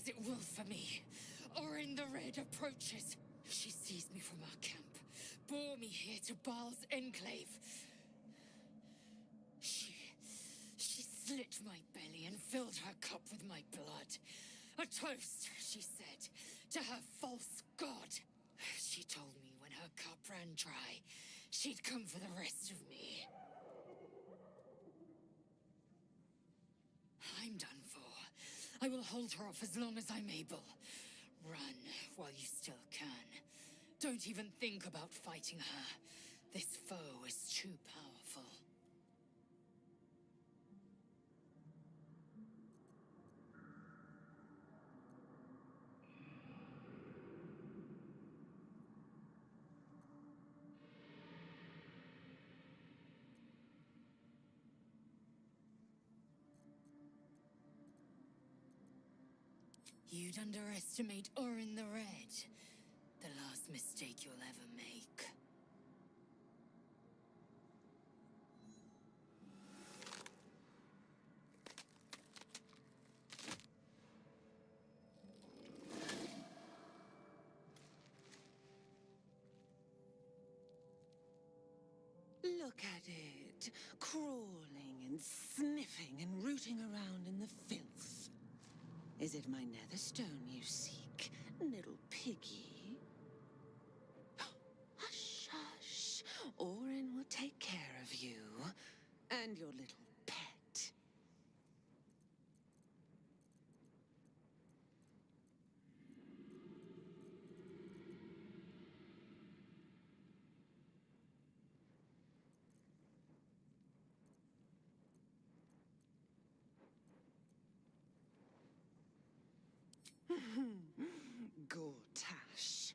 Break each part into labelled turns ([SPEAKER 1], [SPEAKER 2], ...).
[SPEAKER 1] as it will for me. Orin the Red approaches. She seized me from our camp, bore me here to Baal's enclave. She slit my belly and filled her cup with my blood. A toast, she said, to her false god. She told me when her cup ran dry, she'd come for the rest of me. I'm done for. I will hold her off as long as I'm able. Run while you still can. Don't even think about fighting her. This foe is too powerful. You'd underestimate Orin the Red. The last mistake you'll ever make.
[SPEAKER 2] Look at it, crawling and sniffing and rooting around in the filth. Is it my netherstone you seek, little piggy? Hush, hush. Orin will take care of you and your little pet. Gortash,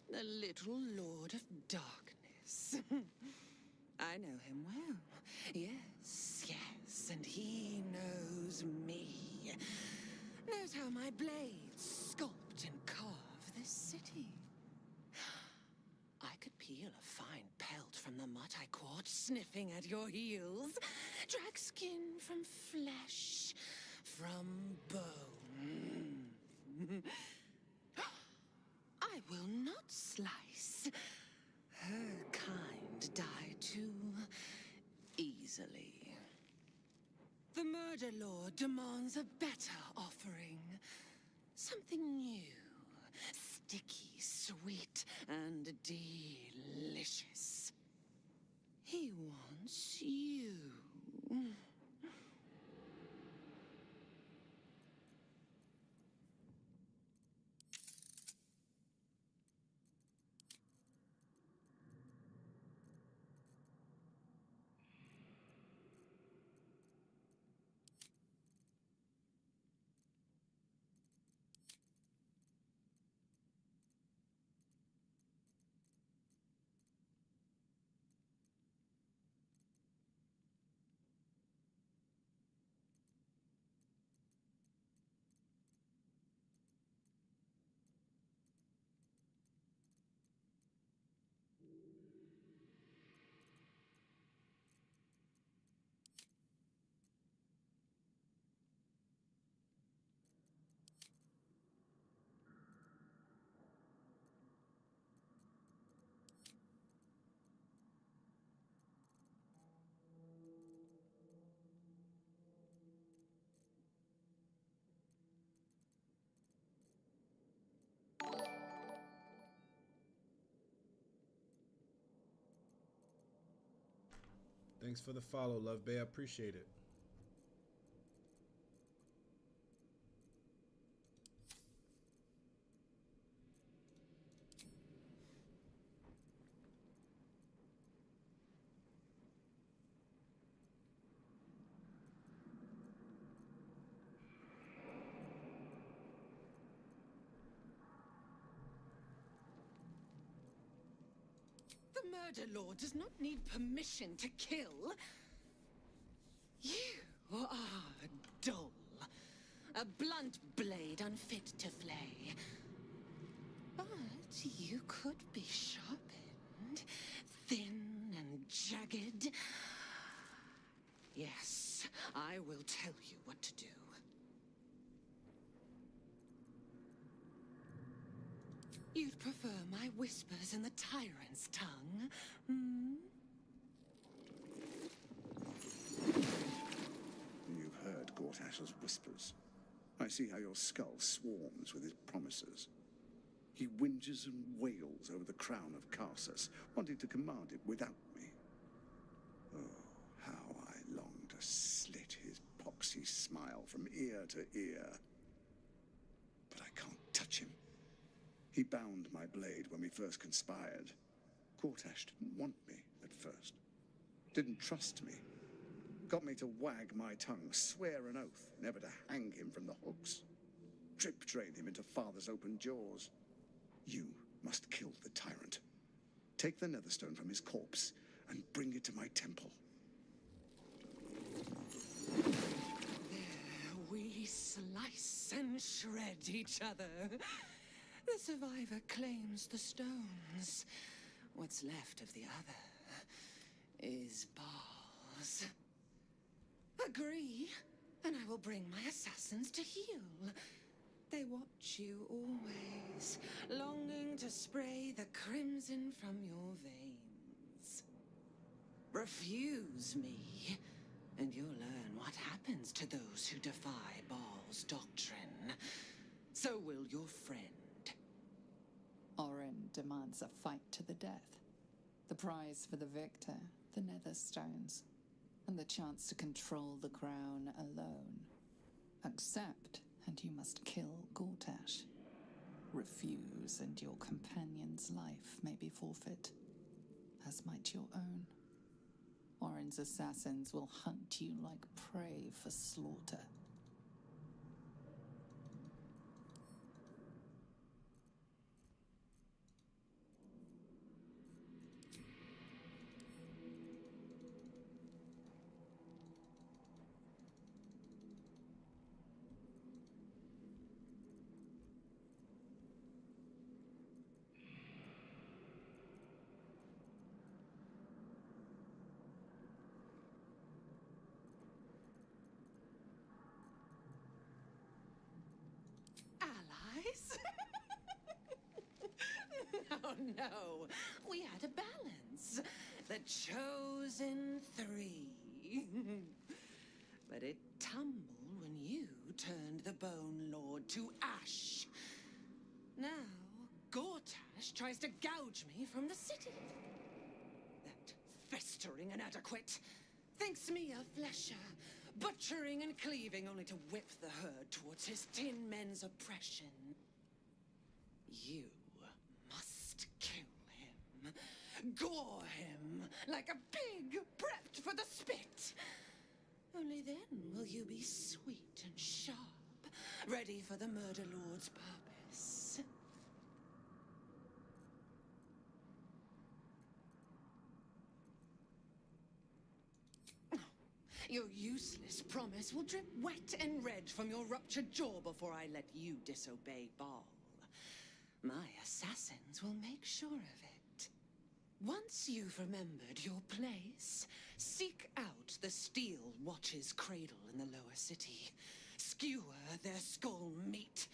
[SPEAKER 2] the little Lord of Darkness. I know him well. Yes, yes, and he knows me. Knows how my blades sculpt and carve this city. I could peel a fine pelt from the Mutai Court, sniffing at your heels. Drag skin from flesh, from bone. I will not slice. Her kind die too easily. The Murder Lord demands a better offering. Something new, sticky, sweet, and delicious. He wants you.
[SPEAKER 3] Thanks for the follow, Love Bay. I appreciate it.
[SPEAKER 2] The Murder Lord does not need permission to kill. You are dull. A blunt blade unfit to flay. But you could be sharpened, thin and jagged. Yes, I will tell you what to do. You'd prefer my whispers in the tyrant's tongue, hmm?
[SPEAKER 4] You've heard Gortash's whispers. I see how your skull swarms with his promises. He whinges and wails over the crown of Karsus, wanting to command it without me. Oh, how I long to slit his poxy smile from ear to ear. But I can't touch him. He bound my blade when we first conspired. Gortash didn't want me at first. Didn't trust me. Got me to wag my tongue, swear an oath never to hang him from the hooks. Drip drain him into father's open jaws. You must kill the tyrant. Take the Netherstone from his corpse and bring it to my temple.
[SPEAKER 2] There we slice and shred each other. The survivor claims the stones. What's left of the other is bars. Agree, and I will bring my assassins to heal. They watch you always, longing to spray the crimson from your veins. Refuse me, and you'll learn what happens to those who defy Baal's doctrine. So will your friend.
[SPEAKER 5] Orin demands a fight to the death. The prize for the victor, the Netherstones, and the chance to control the crown alone. Accept, and you must kill Gortash. Refuse, and your companion's life may be forfeit, as might your own. Orin's assassins will hunt you like prey for slaughter.
[SPEAKER 2] Allies? No. We had a balance. The chosen three. But it tumbled when you turned the Bone Lord to ash. Now, Gortash tries to gouge me from the city. That festering inadequate thinks me a flesher, butchering and cleaving only to whip the herd towards his tin men's oppression. You must kill him. Gore him like a pig prepped for the spit. Only then will you be sweet and sharp, ready for the Murder Lord's purpose. Your useless promise will drip wet and red from your ruptured jaw before I let you disobey Baal. My assassins will make sure of it. Once you've remembered your place, seek out the Steel Watch's cradle in the lower city. Skewer their skull meat.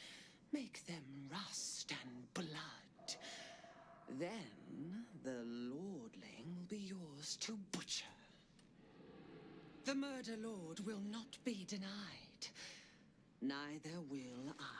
[SPEAKER 2] Make them rust and blood. Then the Lordling will be yours to butcher. The Murder Lord will not be denied. Neither will I.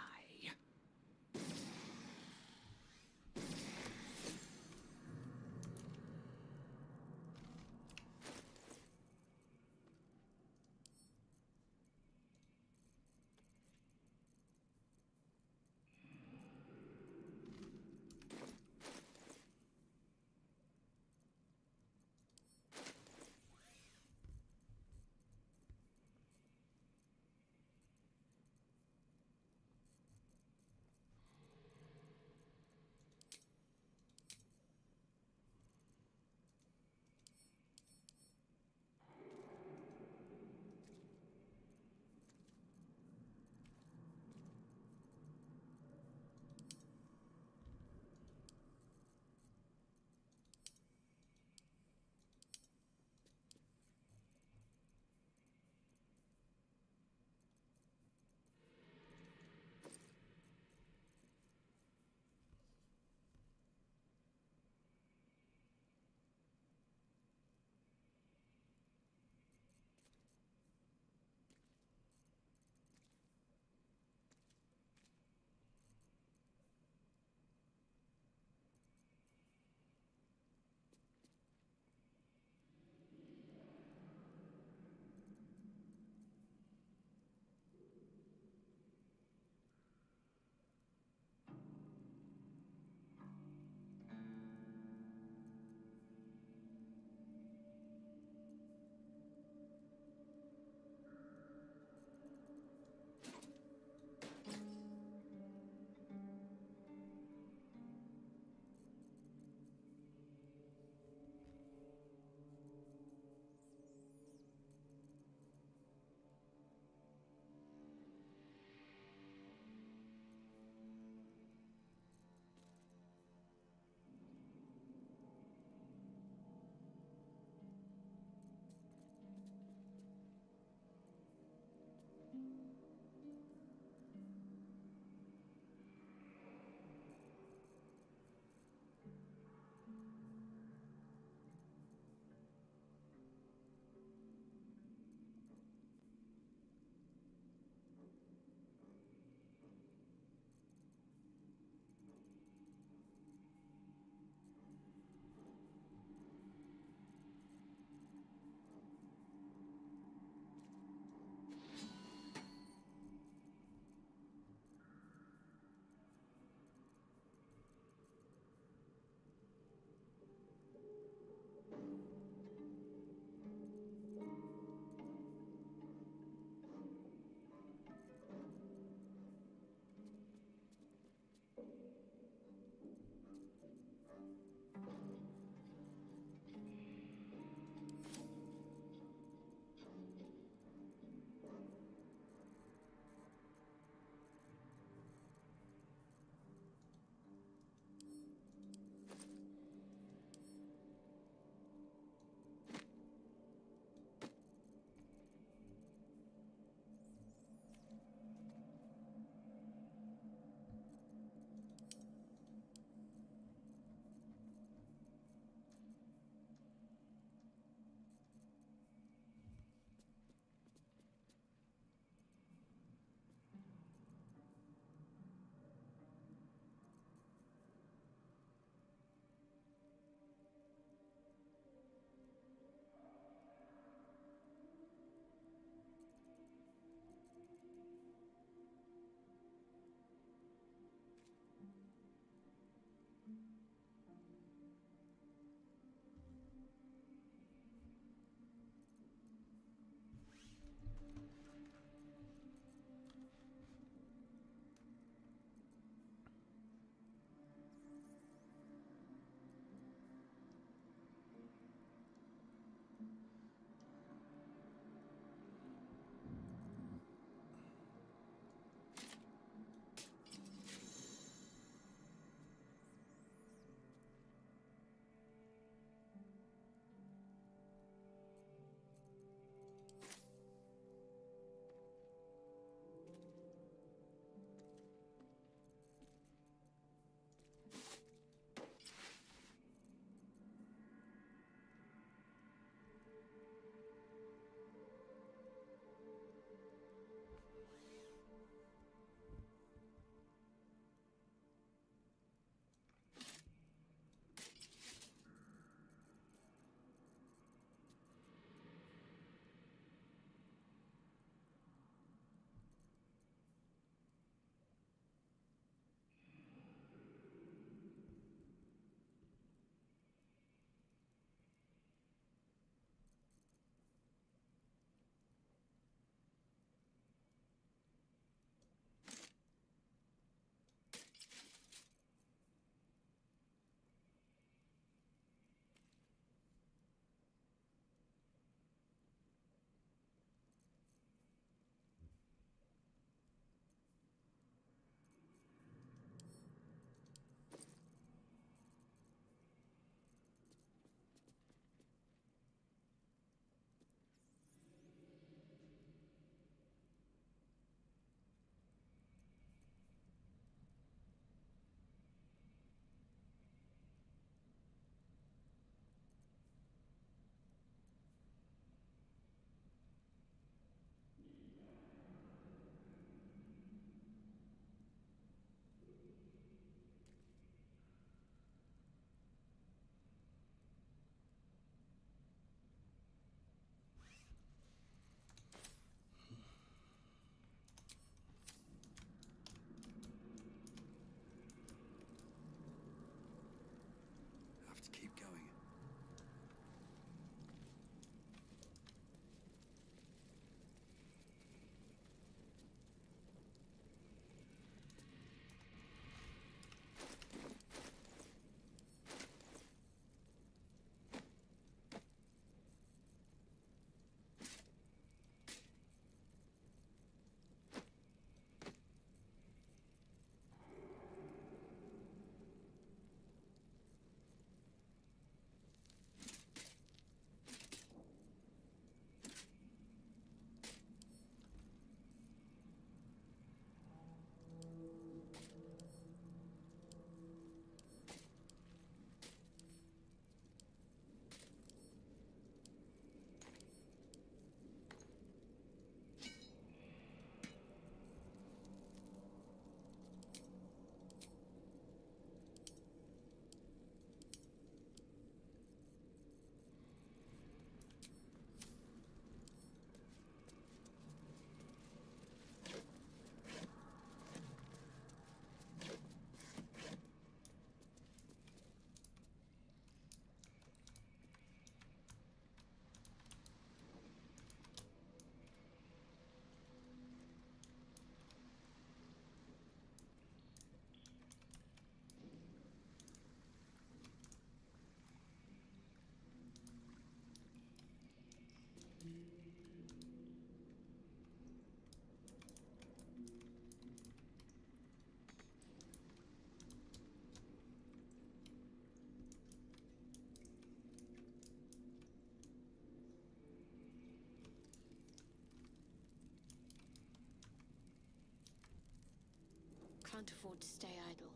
[SPEAKER 6] can't afford to stay idle.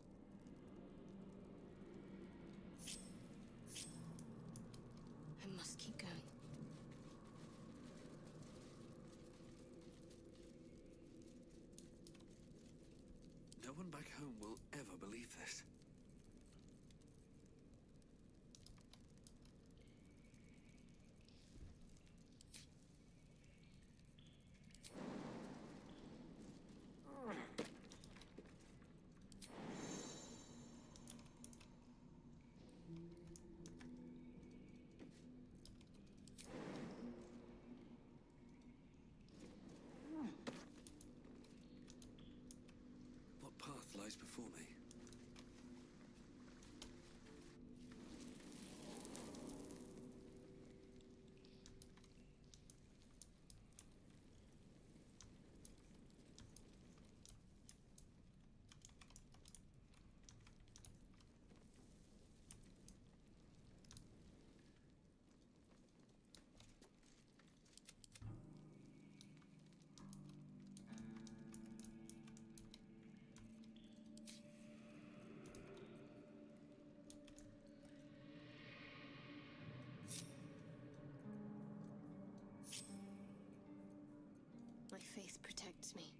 [SPEAKER 6] I must keep going.
[SPEAKER 7] No one back home will ever believe this. What path lies before me?
[SPEAKER 6] My faith protects me.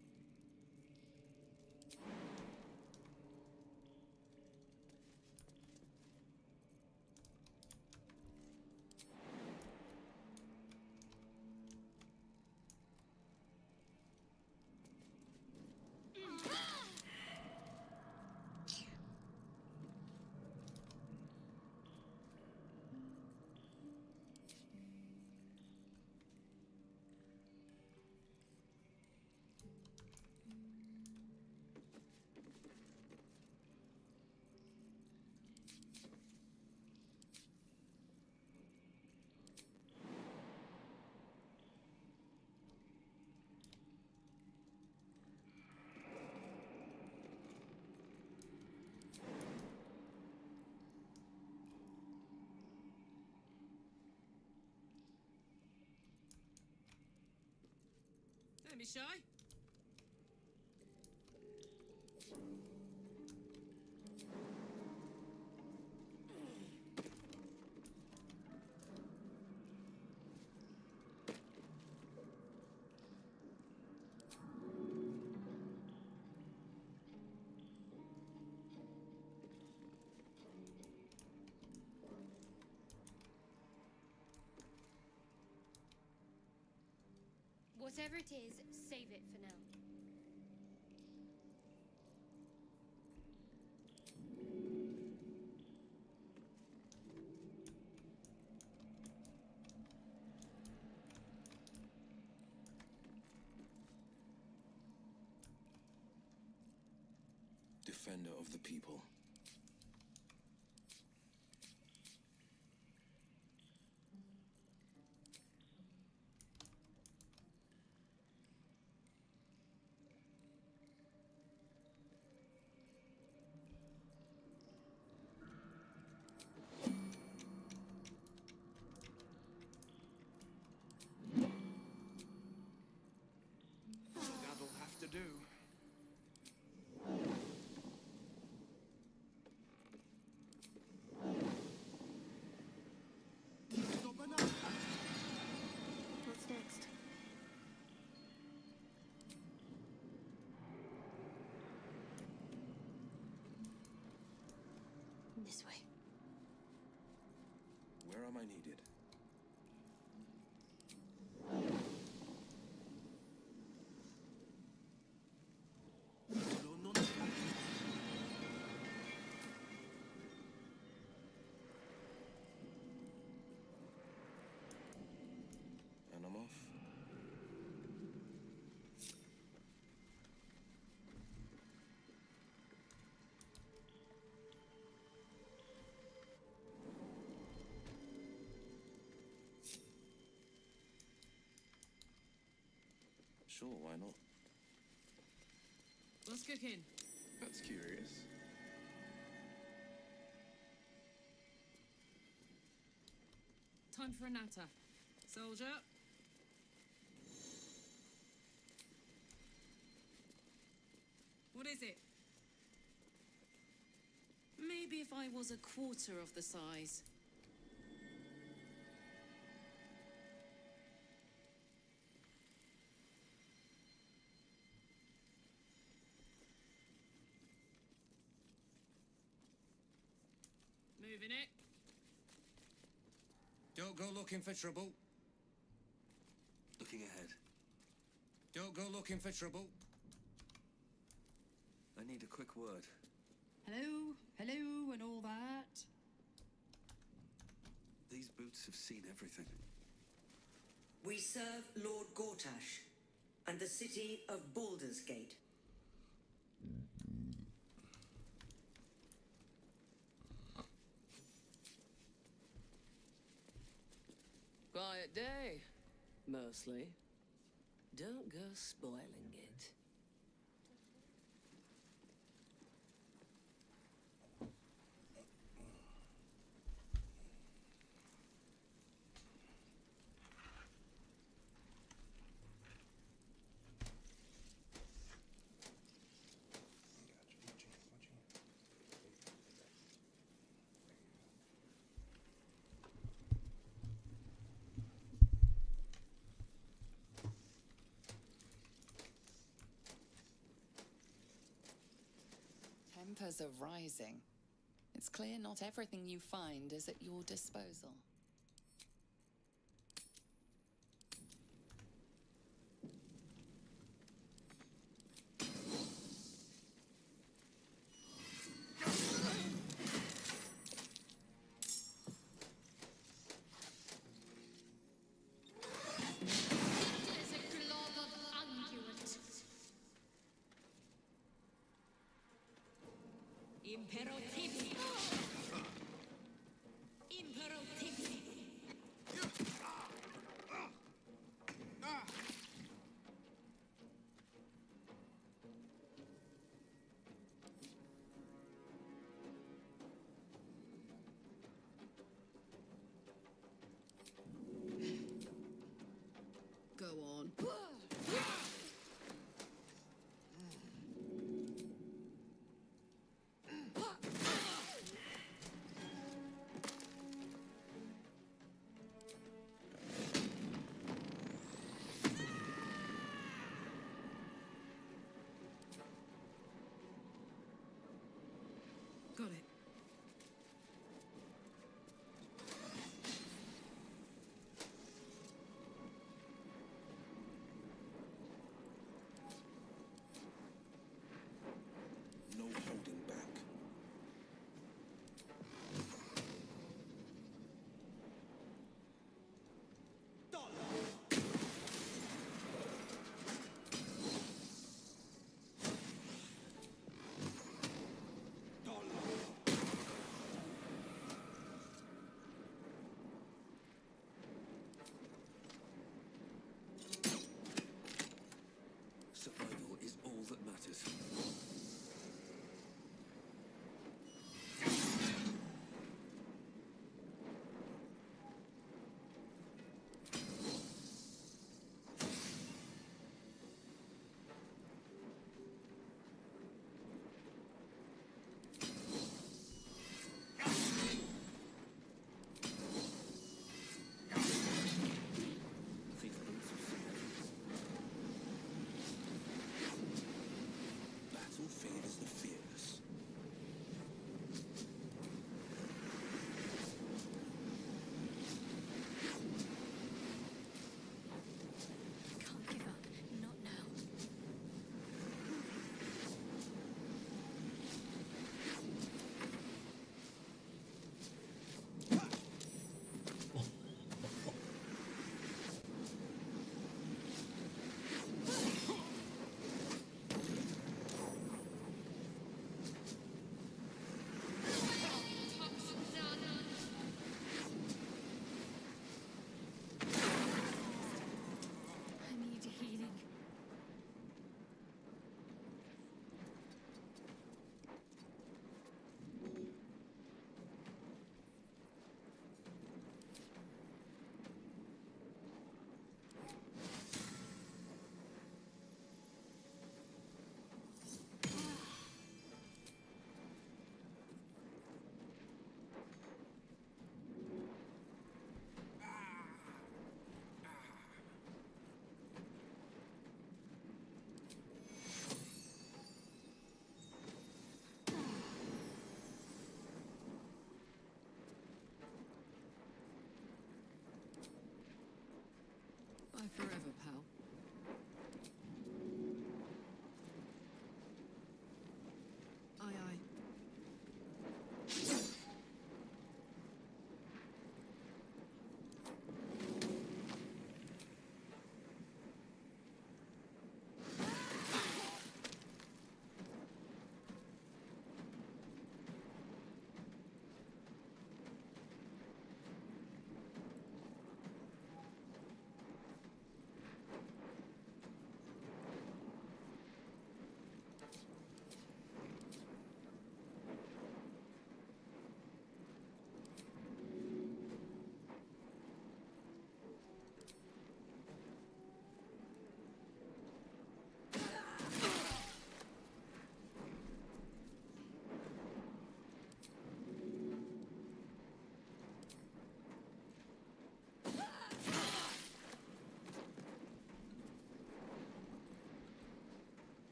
[SPEAKER 8] Don't be shy.
[SPEAKER 6] Whatever it is, save it for now.
[SPEAKER 7] Defender of the people.
[SPEAKER 9] That'll have to do.
[SPEAKER 6] What's next? This way.
[SPEAKER 7] Where am I needed? And I'm off. Sure, why not?
[SPEAKER 8] What's cooking?
[SPEAKER 7] That's curious.
[SPEAKER 8] Time for a natter. Soldier. What is it? I was a quarter of the size. Moving it.
[SPEAKER 9] Don't go looking for trouble.
[SPEAKER 7] Looking ahead.
[SPEAKER 9] Don't go looking for trouble.
[SPEAKER 7] I need a quick word.
[SPEAKER 8] Hello, hello, and all that.
[SPEAKER 7] These boots have seen everything.
[SPEAKER 10] We serve Lord Gortash and the city of Baldur's Gate.
[SPEAKER 11] Quiet day, mostly. Don't go spoiling it.
[SPEAKER 5] Tempers are rising. It's clear not everything you find is at your disposal.
[SPEAKER 6] There's a glob of unguent.
[SPEAKER 8] Impero tibi. Impero tibi.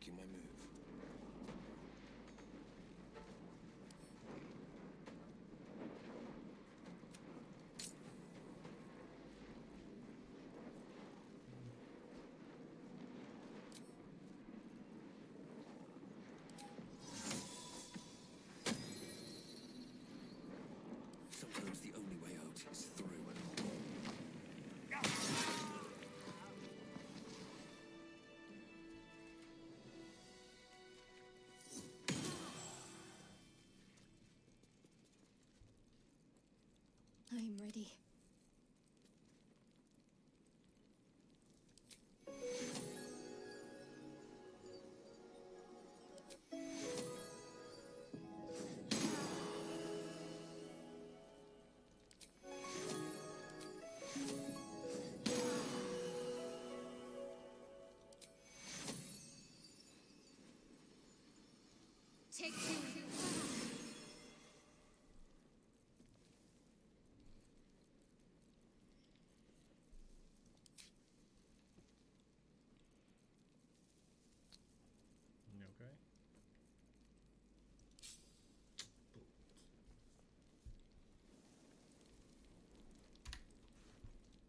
[SPEAKER 9] making my move. Sometimes the only way out is through.
[SPEAKER 6] I'm ready. Take you.
[SPEAKER 3] You okay?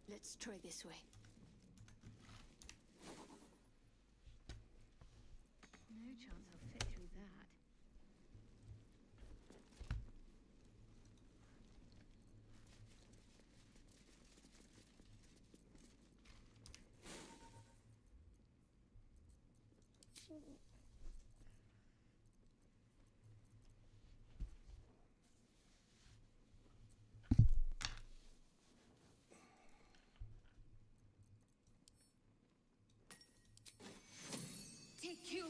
[SPEAKER 6] Let's try this way. No chance I'll fit through that. Take you.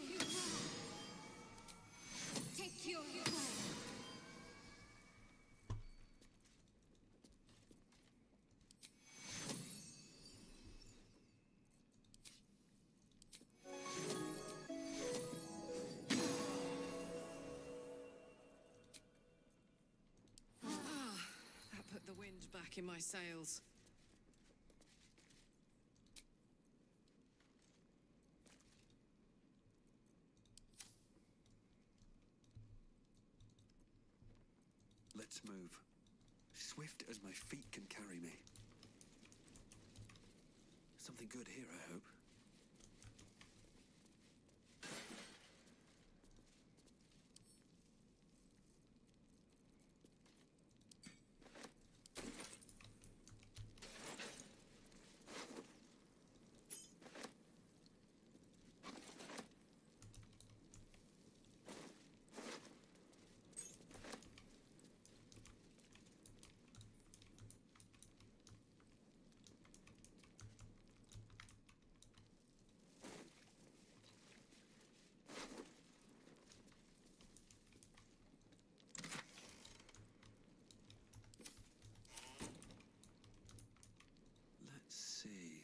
[SPEAKER 6] Take you.
[SPEAKER 11] That put the wind back in my sails.
[SPEAKER 7] Let's move. Swift as my feet can carry me. Something good here, I hope. Let's see.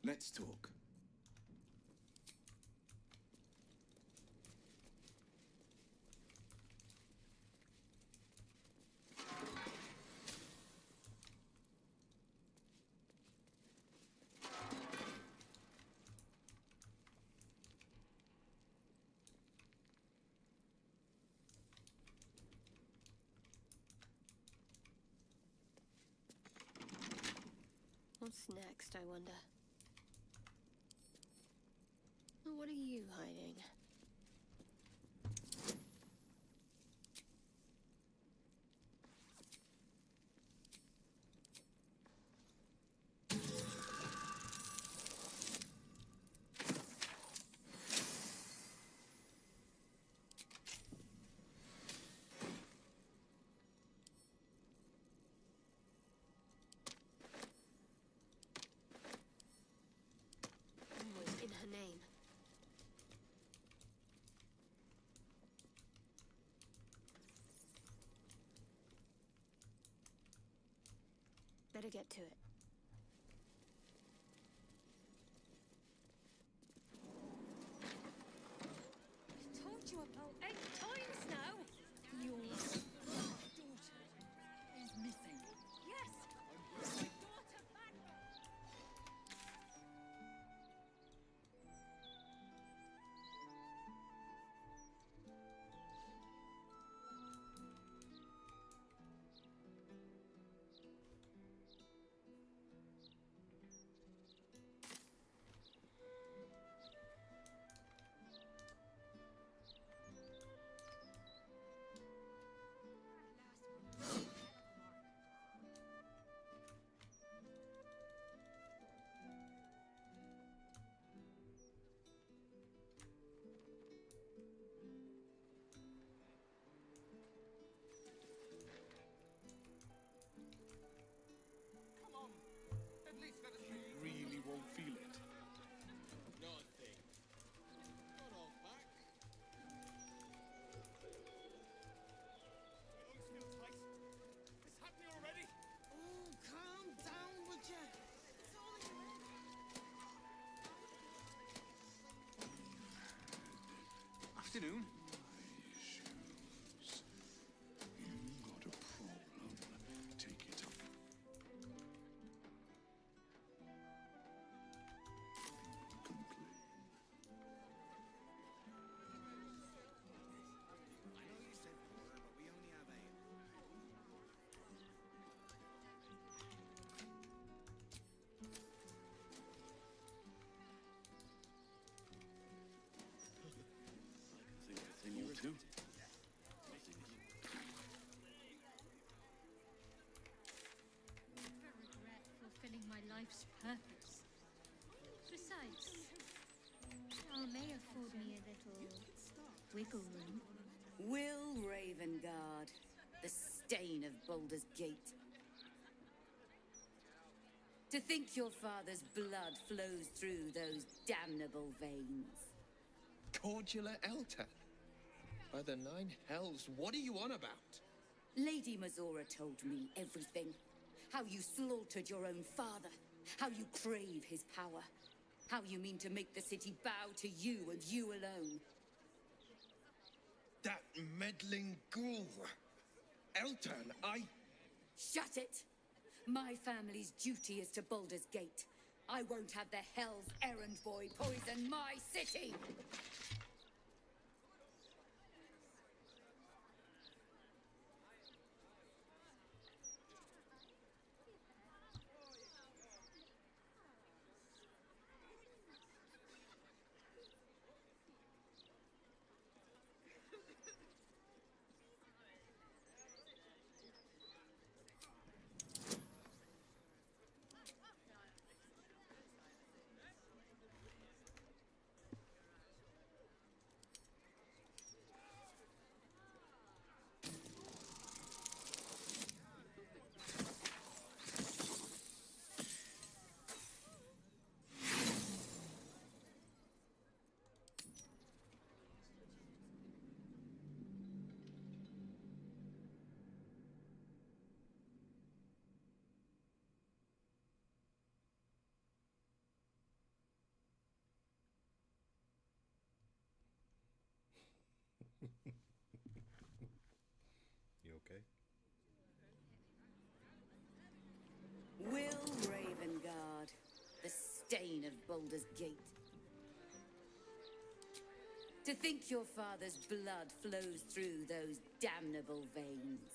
[SPEAKER 9] Let's talk.
[SPEAKER 6] What's next, I wonder? you hiding? Was in her name. Better get to it. I've told you about 8 times now. Your daughter is missing. Yes, my daughter Magma.
[SPEAKER 9] Really won't feel it. Not a thing. Not all back. Always feel tight. It's happening already.
[SPEAKER 2] Oh, calm down, would you?
[SPEAKER 7] Afternoon.
[SPEAKER 4] Shoes. You got a problem. Take it up. Complain.
[SPEAKER 9] I know you said 4, but we only have 8. I can think a thing or two.
[SPEAKER 6] Never regret fulfilling my life's purpose. Besides, y'all may afford me a little wiggle room.
[SPEAKER 10] Will Ravengard, the stain of Baldur's Gate. To think your father's blood flows through those damnable veins.
[SPEAKER 9] Cordula Elta. By the 9 hells, what are you on about?
[SPEAKER 10] Lady Mazora told me everything. How you slaughtered your own father. How you crave his power. How you mean to make the city bow to you and you alone.
[SPEAKER 9] That meddling ghoul. Elton,
[SPEAKER 10] Shut it! My family's duty is to Baldur's Gate. I won't have the Hell's Errand Boy poison my city!
[SPEAKER 3] You okay?
[SPEAKER 10] Will Ravengard, the stain of Baldur's Gate. To think your father's blood flows through those damnable veins.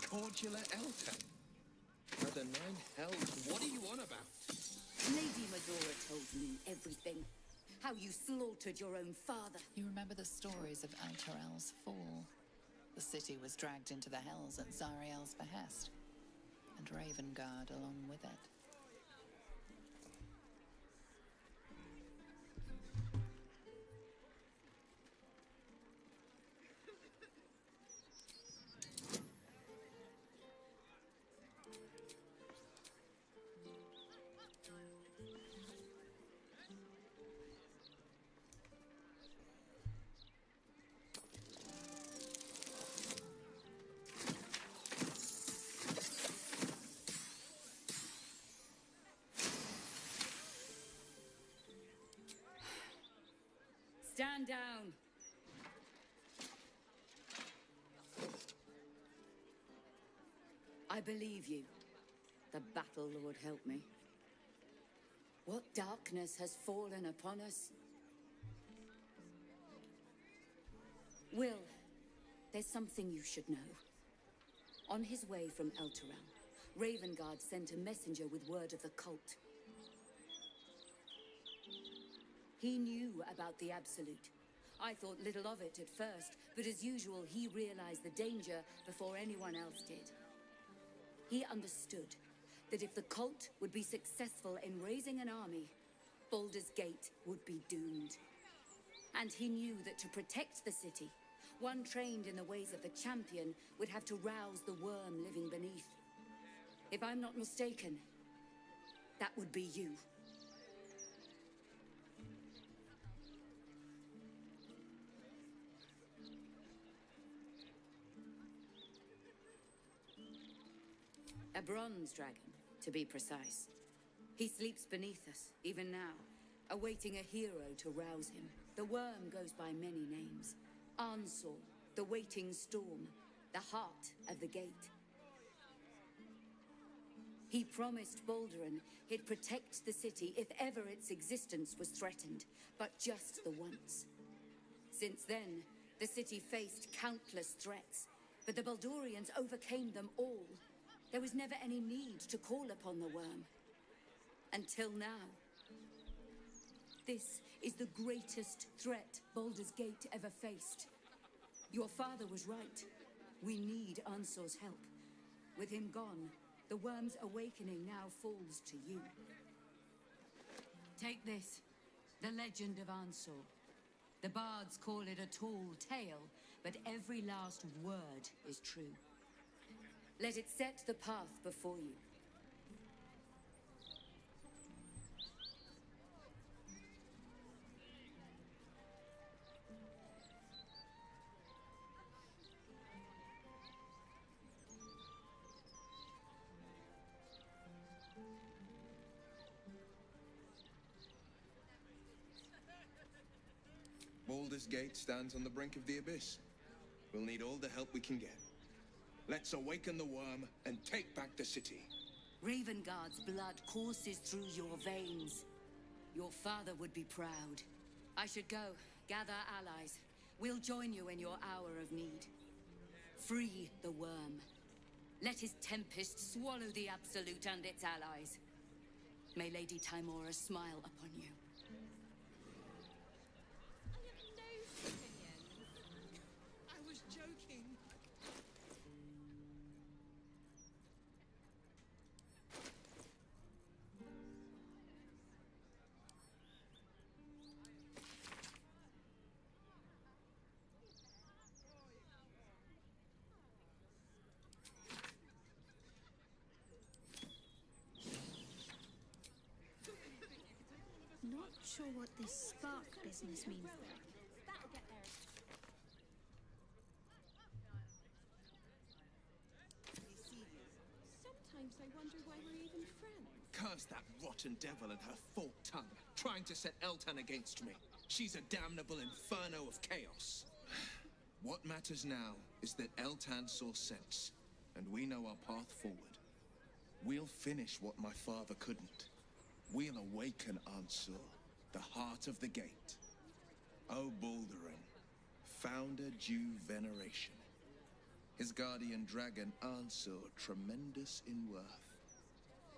[SPEAKER 9] Cordula Elta. By the 9 hells, what are you on about?
[SPEAKER 10] Lady Mazora told me everything. How you slaughtered your own father.
[SPEAKER 5] You remember the stories of Elturel's fall? The city was dragged into the Hells at Zariel's behest, and Ravengard along with it.
[SPEAKER 10] Stand down. I believe you. The Battle Lord help me. What darkness has fallen upon us? Will, there's something you should know. On his way from Elturel, Ravengard sent a messenger with word of the cult. He knew about the Absolute. I thought little of it at first, but as usual, he realized the danger before anyone else did. He understood that if the cult would be successful in raising an army, Baldur's Gate would be doomed. And he knew that to protect the city, one trained in the ways of the champion would have to rouse the worm living beneath. If I'm not mistaken, that would be you. A bronze dragon, to be precise. He sleeps beneath us, even now, awaiting a hero to rouse him. The worm goes by many names. Arnsor, the waiting storm, the heart of the gate. He promised Balduran he'd protect the city if ever its existence was threatened, but just the once. Since then, the city faced countless threats, but the Baldurians overcame them all. There was never any need to call upon the worm. Until now. This is the greatest threat Baldur's Gate ever faced. Your father was right. We need Ansor's help. With him gone, the worm's awakening now falls to you. Take this, the legend of Ansor. The bards call it a tall tale, but every last word is true. Let it set the path before you.
[SPEAKER 9] Baldur's Gate stands on the brink of the abyss. We'll need all the help we can get. Let's awaken the worm and take back the city.
[SPEAKER 10] Ravengard's blood courses through your veins. Your father would be proud. I should go, gather allies. We'll join you in your hour of need. Free the worm. Let his tempest swallow the Absolute and its allies. May Lady Tymora smile upon you.
[SPEAKER 9] I was joking.
[SPEAKER 6] Not sure what this spark business means though. Sometimes I wonder why we're even friends.
[SPEAKER 9] Curse that rotten devil and her forked tongue, trying to set Eltan against me. She's a damnable inferno of chaos. What matters now is that Eltan saw sense, and we know our path forward. We'll finish what my father couldn't. We'll awaken Ansur, the heart of the gate. O Balduran, founder due veneration. His guardian dragon Ansur, tremendous in worth.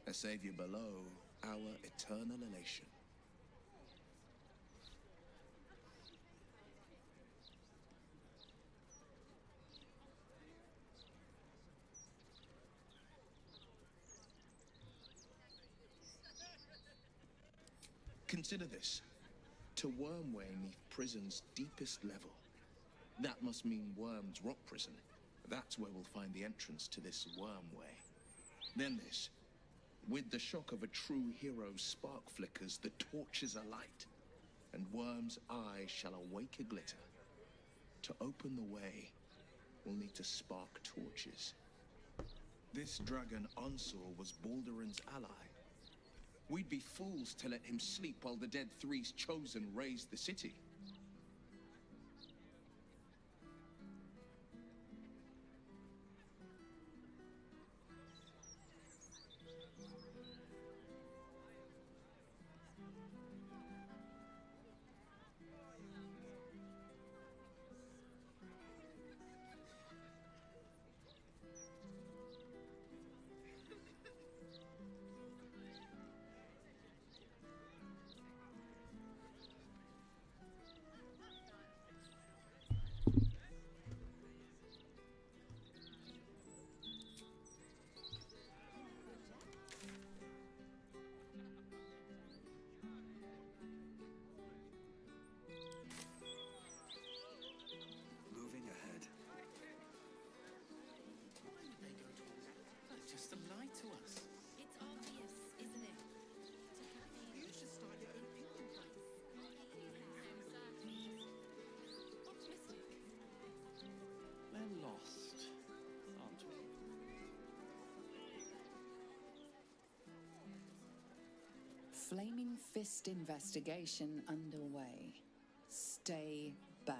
[SPEAKER 9] A savior below, our eternal elation. Consider this. To Wormway 'neath prison's deepest level. That must mean Worm's rock prison. That's where we'll find the entrance to this Wormway. Then this. With the shock of a true hero's spark flickers, the torches alight, and Worm's eye shall awake a glitter. To open the way, we'll need to spark torches. This dragon Ansor was Balduran's ally. We'd be fools to let him sleep while the Dead Three's chosen raised the city.
[SPEAKER 7] Moving ahead.
[SPEAKER 12] Just a lie to us.
[SPEAKER 6] It's obvious, isn't it?
[SPEAKER 12] You should start your own opinion place.
[SPEAKER 6] Optimistic.
[SPEAKER 12] We're lost, aren't we?
[SPEAKER 5] Flaming Fist investigation underway. Stay back.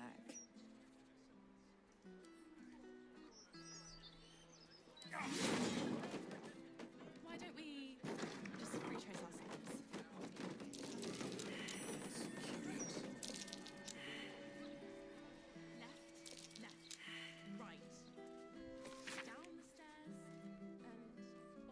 [SPEAKER 6] Why don't we just retrace our steps? Left, right. Down the stairs, and... Oh, was it up the stairs?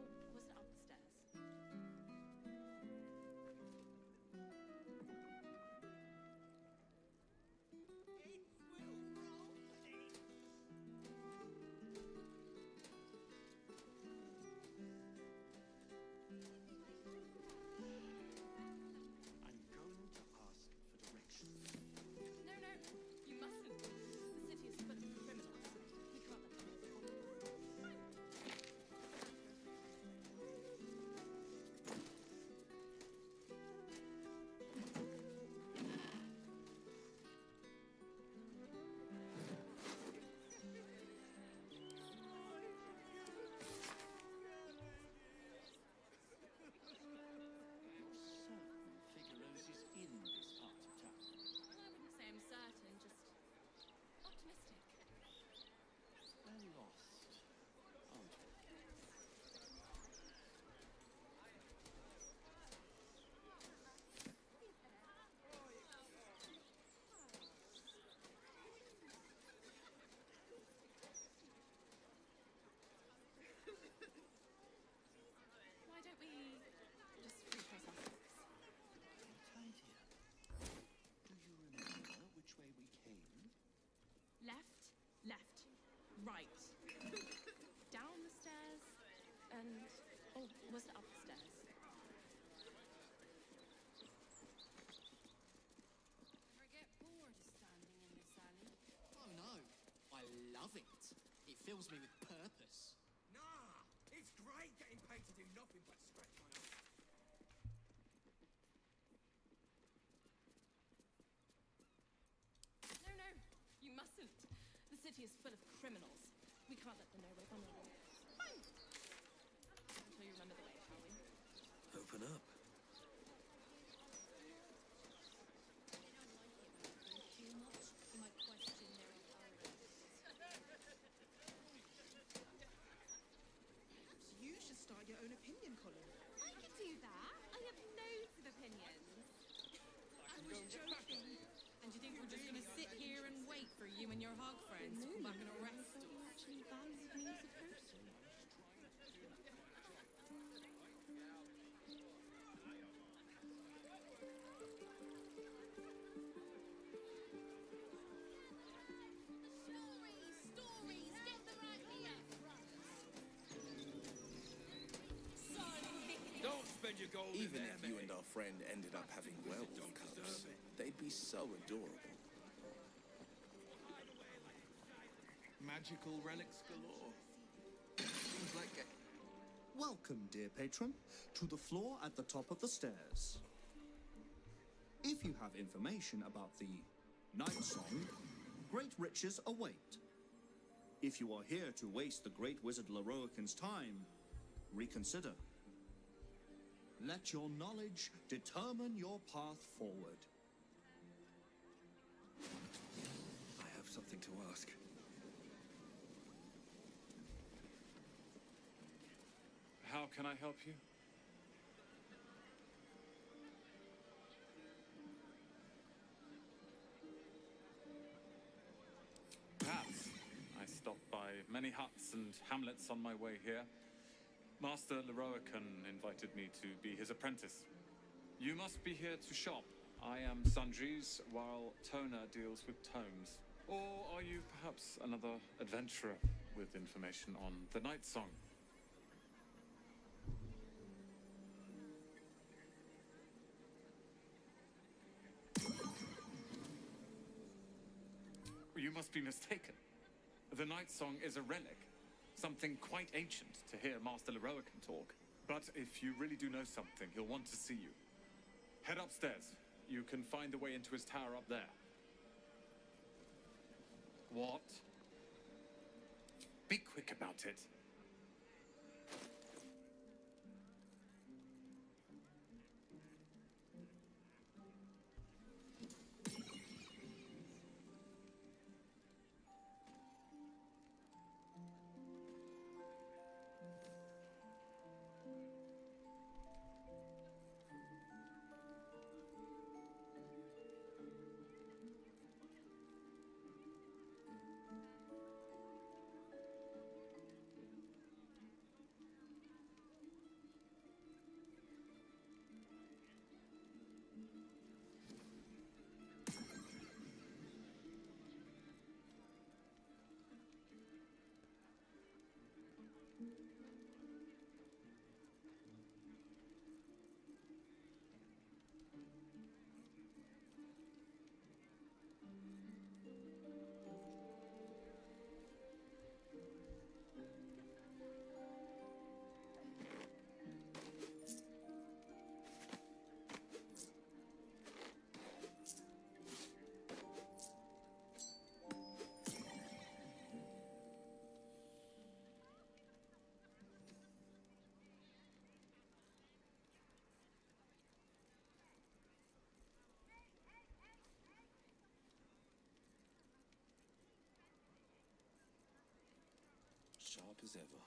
[SPEAKER 12] I'm going to ask for directions.
[SPEAKER 6] No, you mustn't. The city is full of criminals. We can't let them
[SPEAKER 12] Figueroa's is in this part of town.
[SPEAKER 6] Well, I wouldn't say I'm certain, just optimistic.
[SPEAKER 12] We're lost, aren't we?
[SPEAKER 6] Why don't we just retrace our steps?
[SPEAKER 12] Great idea. Do you remember which way we came?
[SPEAKER 6] Left, right. Down the stairs, and... Oh, was it up the stairs?
[SPEAKER 11] Ever get bored standing in this alley?
[SPEAKER 13] Oh no, I love it. It fills me with purpose.
[SPEAKER 9] Nah! It's great getting paid to do nothing but scratch my own.
[SPEAKER 6] No, you mustn't. The city is full of criminals. We can't let them know we're vulnerable. Fine. Until you remember the way, shall we?
[SPEAKER 7] Open up.
[SPEAKER 6] Too much, you might question their authority.
[SPEAKER 8] Perhaps you should start your own opinion column.
[SPEAKER 6] I could do that. I have loads of opinions.
[SPEAKER 8] I was joking.
[SPEAKER 11] And you think we're just gonna sit here and wait for you and your hog friends to come back and arrest us?
[SPEAKER 6] Actually valued me as a person.
[SPEAKER 1] Stories! Get them right here!
[SPEAKER 9] Don't spend your Even if you and our friend ended up having werewolf cubs, they'd be so adorable.
[SPEAKER 7] Magical relics galore. Seems like a...
[SPEAKER 14] Welcome, dear patron, to the floor at the top of the stairs. If you have information about the Night Song, great riches await. If you are here to waste the great wizard Lorroakan's time, reconsider. Let your knowledge determine your path forward.
[SPEAKER 7] I have something to ask.
[SPEAKER 15] How can I help you? Perhaps. I stopped by many huts and hamlets on my way here. Master Lorroakan invited me to be his apprentice. You must be here to shop. I am Sanjis, while Tona deals with tomes. Or are you perhaps another adventurer with information on the Night Song? You must be mistaken. The Night Song is a relic. Something quite ancient to hear Master Lorroakan talk. But if you really do know something, he'll want to see you. Head upstairs. You can find the way into his tower up there. What? Be quick about it.
[SPEAKER 9] Sharp as ever.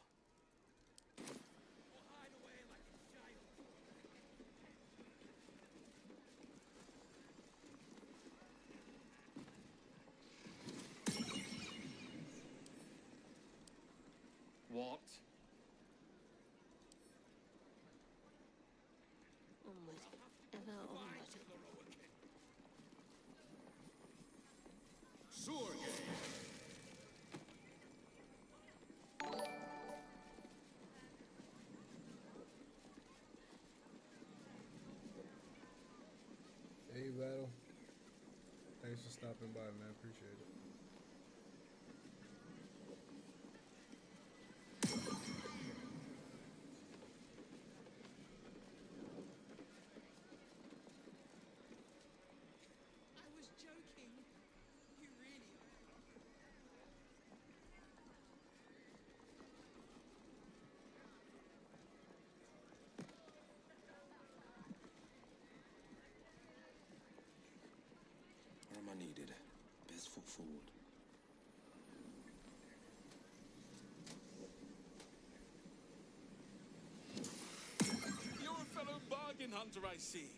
[SPEAKER 15] What?
[SPEAKER 2] Onward, ever onward.
[SPEAKER 9] Surge!
[SPEAKER 3] Hey, Battle. Thanks for stopping by, man. Appreciate it.
[SPEAKER 11] I was joking. You really are.
[SPEAKER 9] Where am I needed? Best foot forward.
[SPEAKER 16] You're a fellow bargain hunter, I see.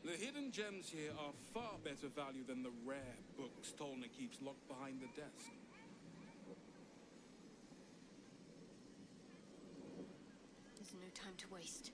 [SPEAKER 16] The hidden gems here are far better value than the rare books Tolna keeps locked behind the desk.
[SPEAKER 6] There's no time to waste.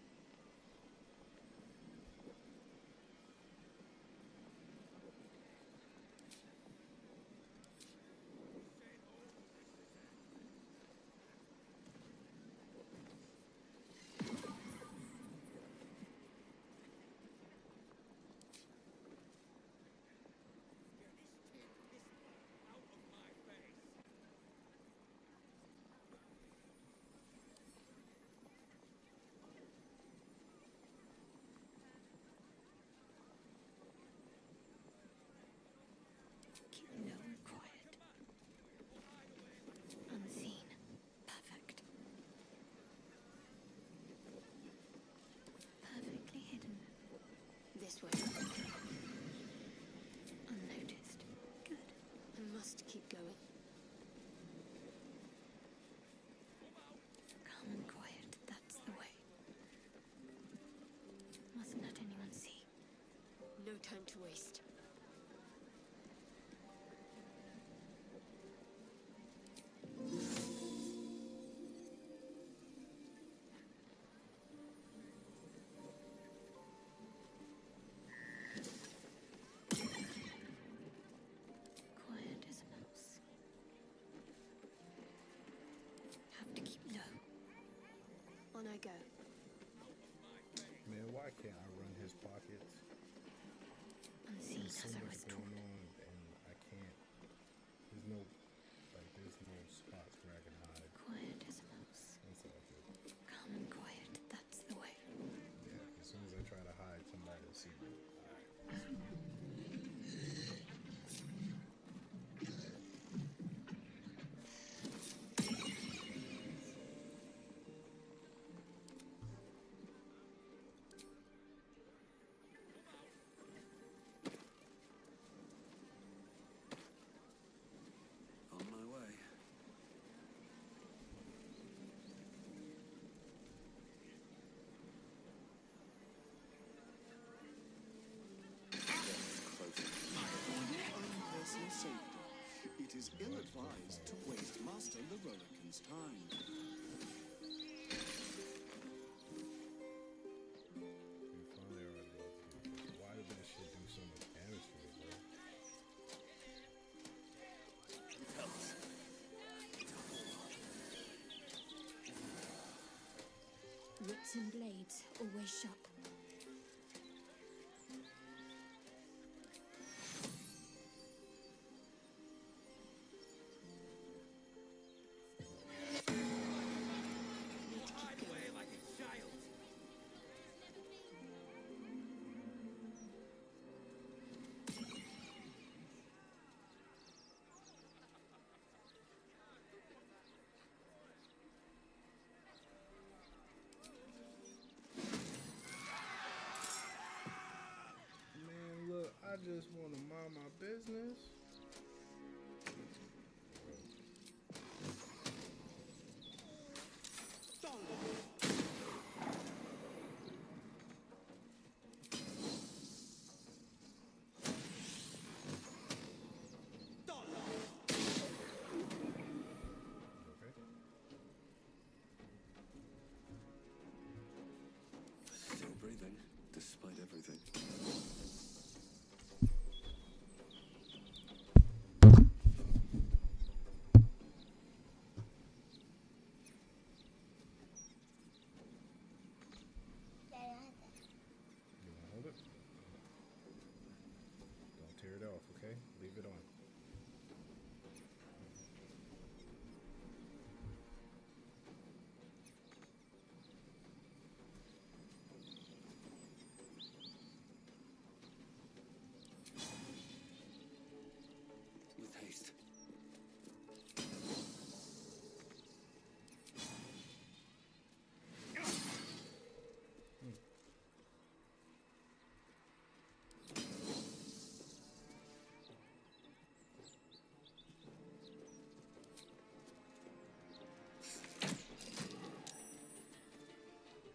[SPEAKER 1] to waste.
[SPEAKER 6] Quiet as a mouse. Have to keep low. On I go.
[SPEAKER 3] Man, why can't I run his pockets?
[SPEAKER 6] Unseen
[SPEAKER 3] There's so
[SPEAKER 6] as I
[SPEAKER 3] much
[SPEAKER 6] was
[SPEAKER 3] going
[SPEAKER 6] taught.
[SPEAKER 3] on, and I can't. There's no spots where I can hide.
[SPEAKER 6] Quiet as a mouse.
[SPEAKER 3] That's all good.
[SPEAKER 6] Calm and quiet. That's the way.
[SPEAKER 3] Yeah, as soon as I try to hide, somebody will see me.
[SPEAKER 7] On my way.
[SPEAKER 4] For your own personal safety, it is ill-advised to waste Master Leroican's time.
[SPEAKER 3] We finally are at the why did that shit do so much damage to me, bro?
[SPEAKER 6] Roots and blades always sharp.
[SPEAKER 3] Man, look, I just want to mind my business.
[SPEAKER 7] Still breathing, despite everything.
[SPEAKER 3] You want to hold it? Don't tear it off, okay? Leave it on.
[SPEAKER 7] With haste.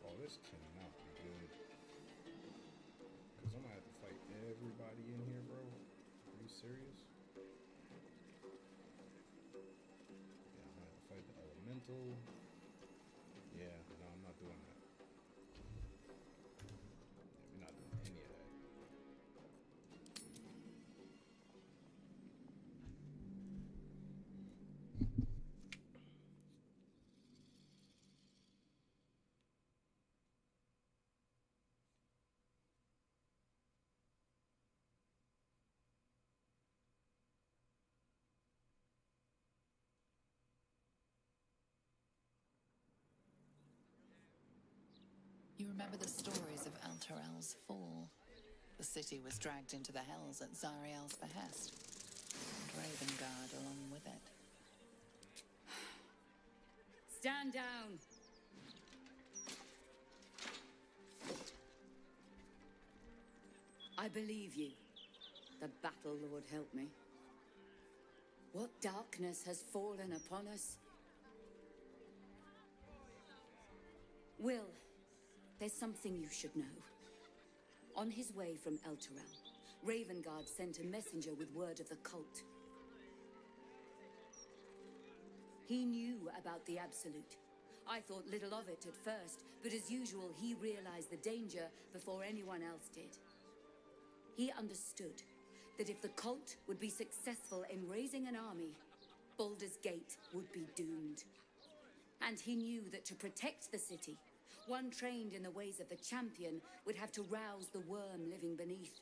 [SPEAKER 3] Oh, this cannot be good. Because I'm going to have to fight everybody in here, bro. Are you serious? Yeah, I'm going to have to fight the elemental. Yeah, no, I'm not doing that. Yeah, we're not doing any of that.
[SPEAKER 5] You remember the stories of Elturel's fall? The city was dragged into the hells at Zariel's behest, and Ravengard along with it.
[SPEAKER 10] Stand down! I believe you. The battle Lord help me. What darkness has fallen upon us? Will, there's something you should know. On his way from Elturel, Ravengard sent a messenger with word of the cult. He knew about the Absolute. I thought little of it at first, but as usual, he realized the danger before anyone else did. He understood that if the cult would be successful in raising an army, Baldur's Gate would be doomed. And he knew that to protect the city, one trained in the ways of the champion would have to rouse the worm living beneath.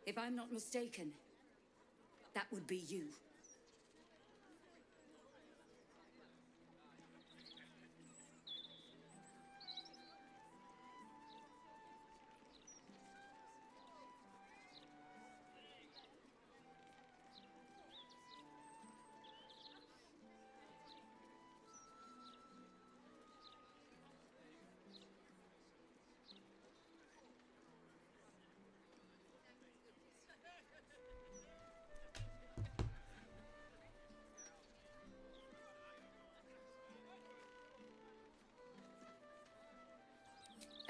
[SPEAKER 10] If I'm not mistaken, that would be you.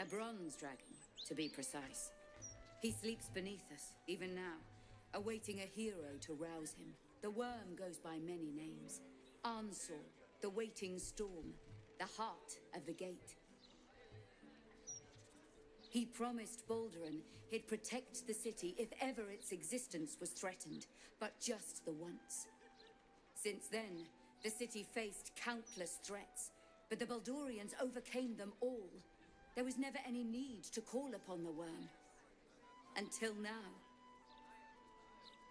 [SPEAKER 10] A bronze dragon, to be precise. He sleeps beneath us, even now, awaiting a hero to rouse him. The worm goes by many names. Arnsor, the waiting storm, the heart of the gate. He promised Balduran he'd protect the city if ever its existence was threatened, but just the once. Since then, the city faced countless threats, but the Baldurians overcame them all. There was never any need to call upon the worm. Until now.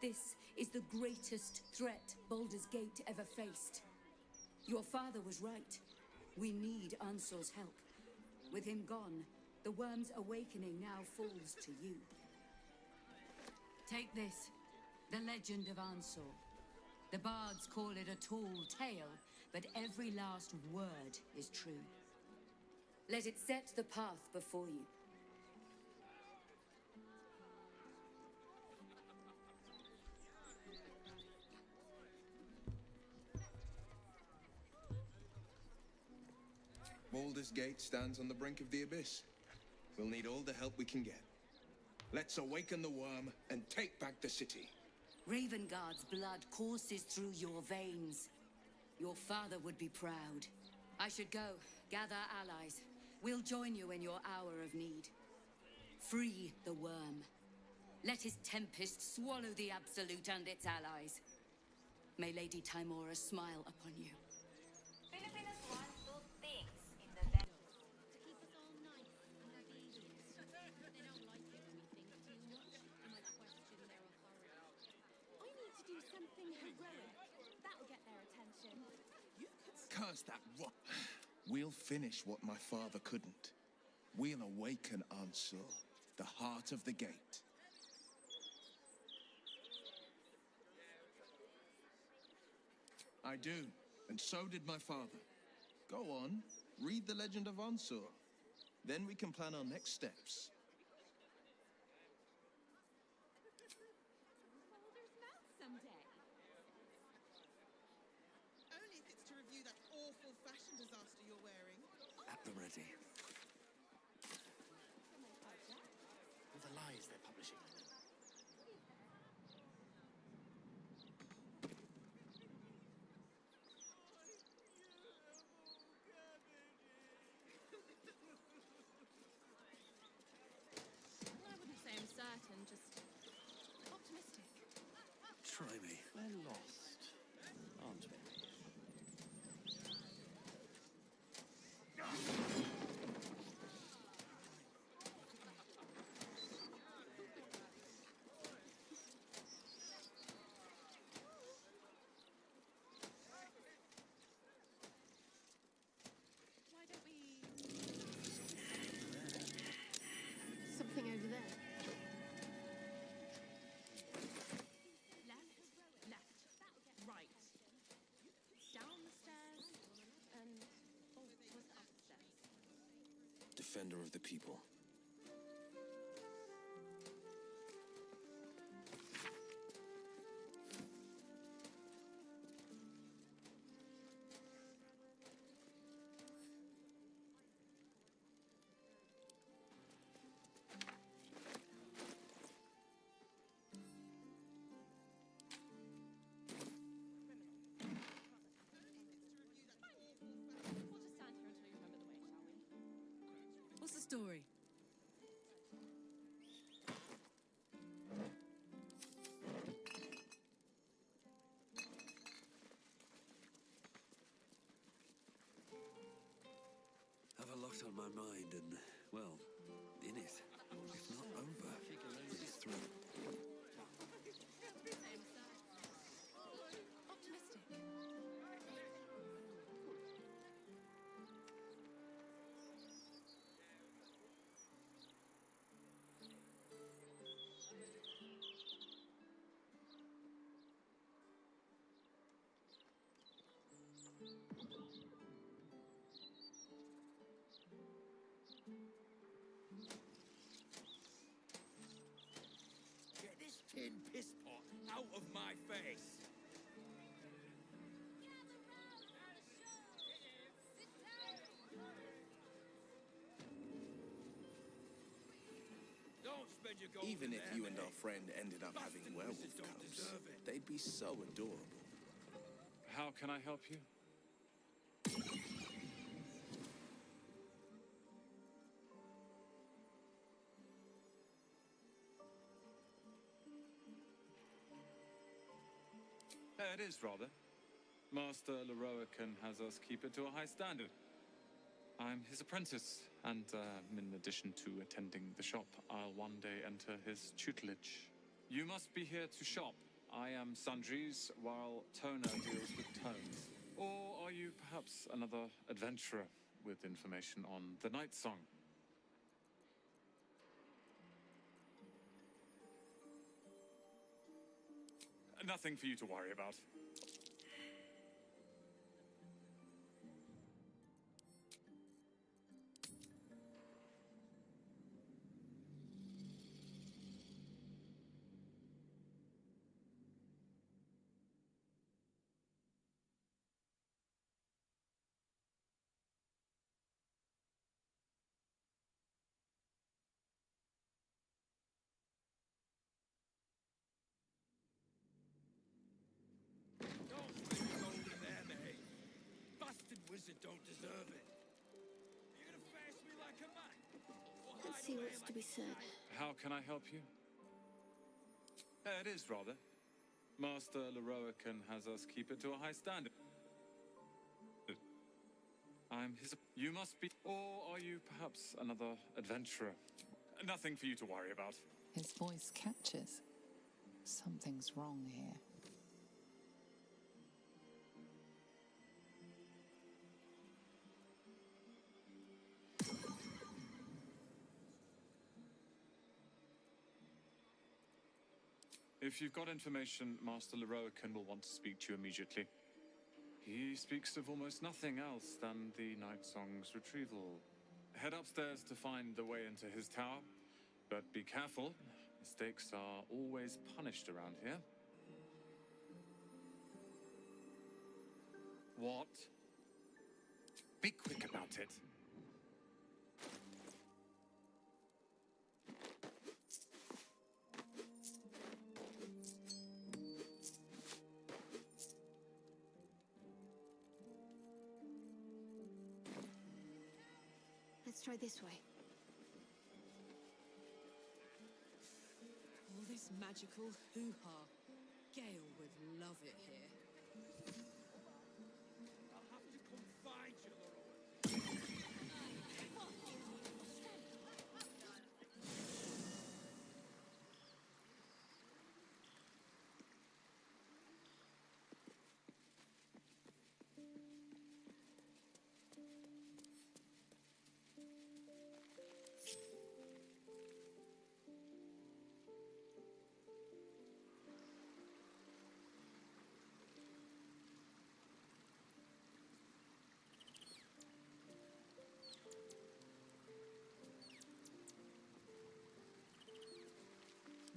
[SPEAKER 10] This is the greatest threat Baldur's Gate ever faced. Your father was right. We need Ansor's help. With him gone, the worm's awakening now falls to you. Take this, the legend of Ansor. The bards call it a tall tale, but every last word is true. Let it set the path before you.
[SPEAKER 9] Baldur's Gate stands on the brink of the abyss. We'll need all the help we can get. Let's awaken the worm and take back the city.
[SPEAKER 10] Ravengard's blood courses through your veins. Your father would be proud. I should go, gather allies. We'll join you in your hour of need. Free the worm. Let his tempest swallow the Absolute and its allies. May Lady Tymora smile upon you.
[SPEAKER 17] Filipinos want two things in the bed.
[SPEAKER 6] To keep us all nice and obedient. They don't like it when we think too much and might question their authority. I need to do something heroic. That'll get their attention.
[SPEAKER 9] Curse that rot. We'll finish what my father couldn't. We'll awaken Ansur, the heart of the gate. I do, and so did my father. Go on, read the legend of Ansur. Then we can plan our next steps.
[SPEAKER 6] Baldur's mouth someday.
[SPEAKER 11] Only if it's to review that awful fashion disaster you're wearing.
[SPEAKER 7] At the ready.
[SPEAKER 13] All the lies they're publishing.
[SPEAKER 11] I wouldn't say I'm certain, just optimistic.
[SPEAKER 7] Try me.
[SPEAKER 12] We're lost, aren't we?
[SPEAKER 11] Why don't we...
[SPEAKER 6] Something over there.
[SPEAKER 11] Left. Right. Down the stairs.
[SPEAKER 6] And was upstairs.
[SPEAKER 9] Defender of the people.
[SPEAKER 11] What's the story?
[SPEAKER 7] Have a lot on my mind and, well, in it. If not over, it is through.
[SPEAKER 11] Optimistic.
[SPEAKER 12] Get this tin piss pot out of my face! Don't spend your gold
[SPEAKER 9] Even
[SPEAKER 12] in
[SPEAKER 9] if
[SPEAKER 12] there,
[SPEAKER 9] you and
[SPEAKER 12] mate.
[SPEAKER 9] our friend ended up having
[SPEAKER 12] Bastard
[SPEAKER 9] werewolf
[SPEAKER 12] wizards don't
[SPEAKER 9] cubs,
[SPEAKER 12] deserve it.
[SPEAKER 9] they'd be so adorable.
[SPEAKER 15] How can I help you? It is, rather. Master Leroican has us keep it to a high standard. I'm his apprentice, and in addition to attending the shop, I'll one day enter his tutelage. You must be here to shop. I am Sundries, while Toner deals with tones. Or are you perhaps another adventurer with information on the Night Song? Nothing for you to worry about.
[SPEAKER 12] Don't spend your gold in there, mate. Bastard wizard don't deserve it. You gonna face me like a man? Or
[SPEAKER 6] Let's
[SPEAKER 12] hide
[SPEAKER 6] see
[SPEAKER 12] away
[SPEAKER 6] what's
[SPEAKER 12] like
[SPEAKER 6] to be
[SPEAKER 12] a
[SPEAKER 6] said.
[SPEAKER 15] How can I help you? It is, rather. Master Leroican has us keep it to a high standard. I'm his... You must be... Or are you perhaps another adventurer? Nothing for you to worry about.
[SPEAKER 5] His voice catches. Something's wrong here.
[SPEAKER 15] If you've got information, Master Leroican will want to speak to you immediately. He speaks of almost nothing else than the Night Song's retrieval. Head upstairs to find the way into his tower, but be careful. Mistakes are always punished around here. What? Be quick about it.
[SPEAKER 6] Let's try this way.
[SPEAKER 11] All this magical hoo-ha. Gale would love it here.
[SPEAKER 12] I'll have to come find you, Leroy.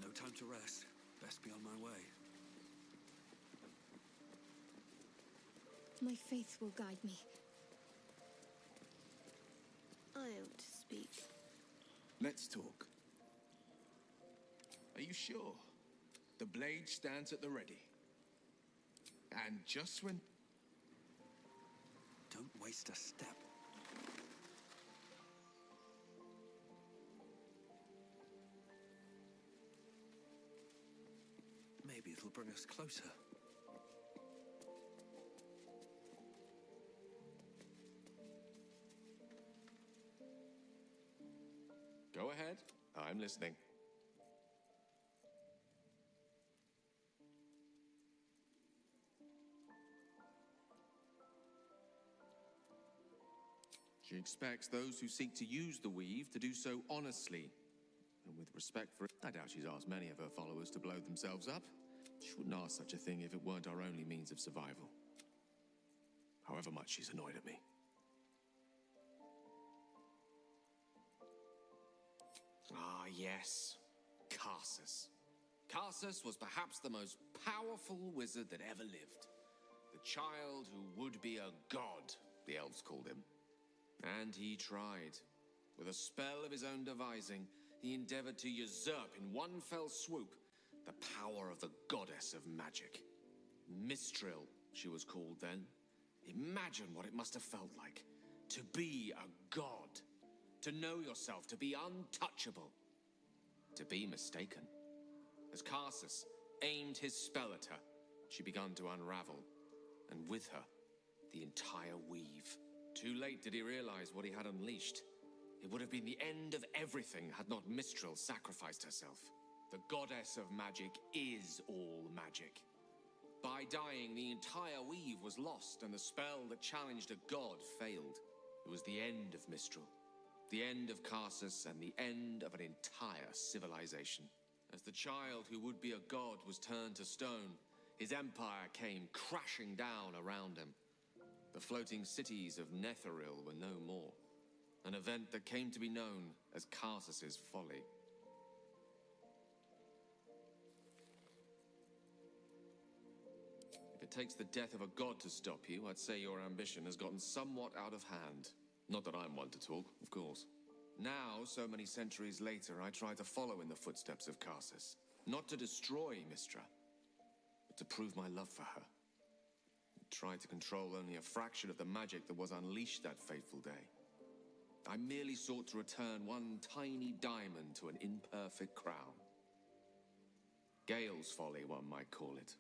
[SPEAKER 7] No time to rest. Best be on my way.
[SPEAKER 6] My faith will guide me. I ought to speak.
[SPEAKER 9] Let's talk. Are you sure? The blade stands at the ready. And just when...
[SPEAKER 7] Don't waste a step. Maybe it'll bring us closer.
[SPEAKER 18] Go ahead. I'm listening. She expects those who seek to use the weave to do so honestly and with respect for it. I doubt she's asked many of her followers to blow themselves up. She wouldn't ask such a thing if it weren't our only means of survival. However much she's annoyed at me.
[SPEAKER 19] Ah, yes. Karsus. Karsus was perhaps the most powerful wizard that ever lived. The child who would be a god, the elves called him. And he tried. With a spell of his own devising, he endeavored to usurp in one fell swoop the power of the goddess of magic. Mistril, she was called then. Imagine what it must have felt like to be a god. To know yourself, to be untouchable, to be mistaken. As Karsus aimed his spell at her, she began to unravel, and with her, the entire weave. Too late did he realize what he had unleashed. It would have been the end of everything had not Mistril sacrificed herself. The goddess of magic is all magic. By dying, the entire weave was lost, and the spell that challenged a god failed. It was the end of Mistril. The end of Karsus and the end of an entire civilization. As the child who would be a god was turned to stone, his empire came crashing down around him. The floating cities of Netheril were no more. An event that came to be known as Karsus's folly. If it takes the death of a god to stop you, I'd say your ambition has gotten somewhat out of hand. Not that I'm one to talk, of course. Now, so many centuries later, I try to follow in the footsteps of Karsus. Not to destroy Mystra, but to prove my love for her. Try to control only a fraction of the magic that was unleashed that fateful day. I merely sought to return one tiny diamond to an imperfect crown. Gale's folly, one might call it.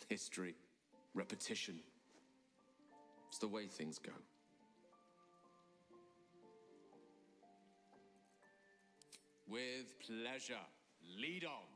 [SPEAKER 19] History, repetition. It's the way things go. With pleasure. Lead on.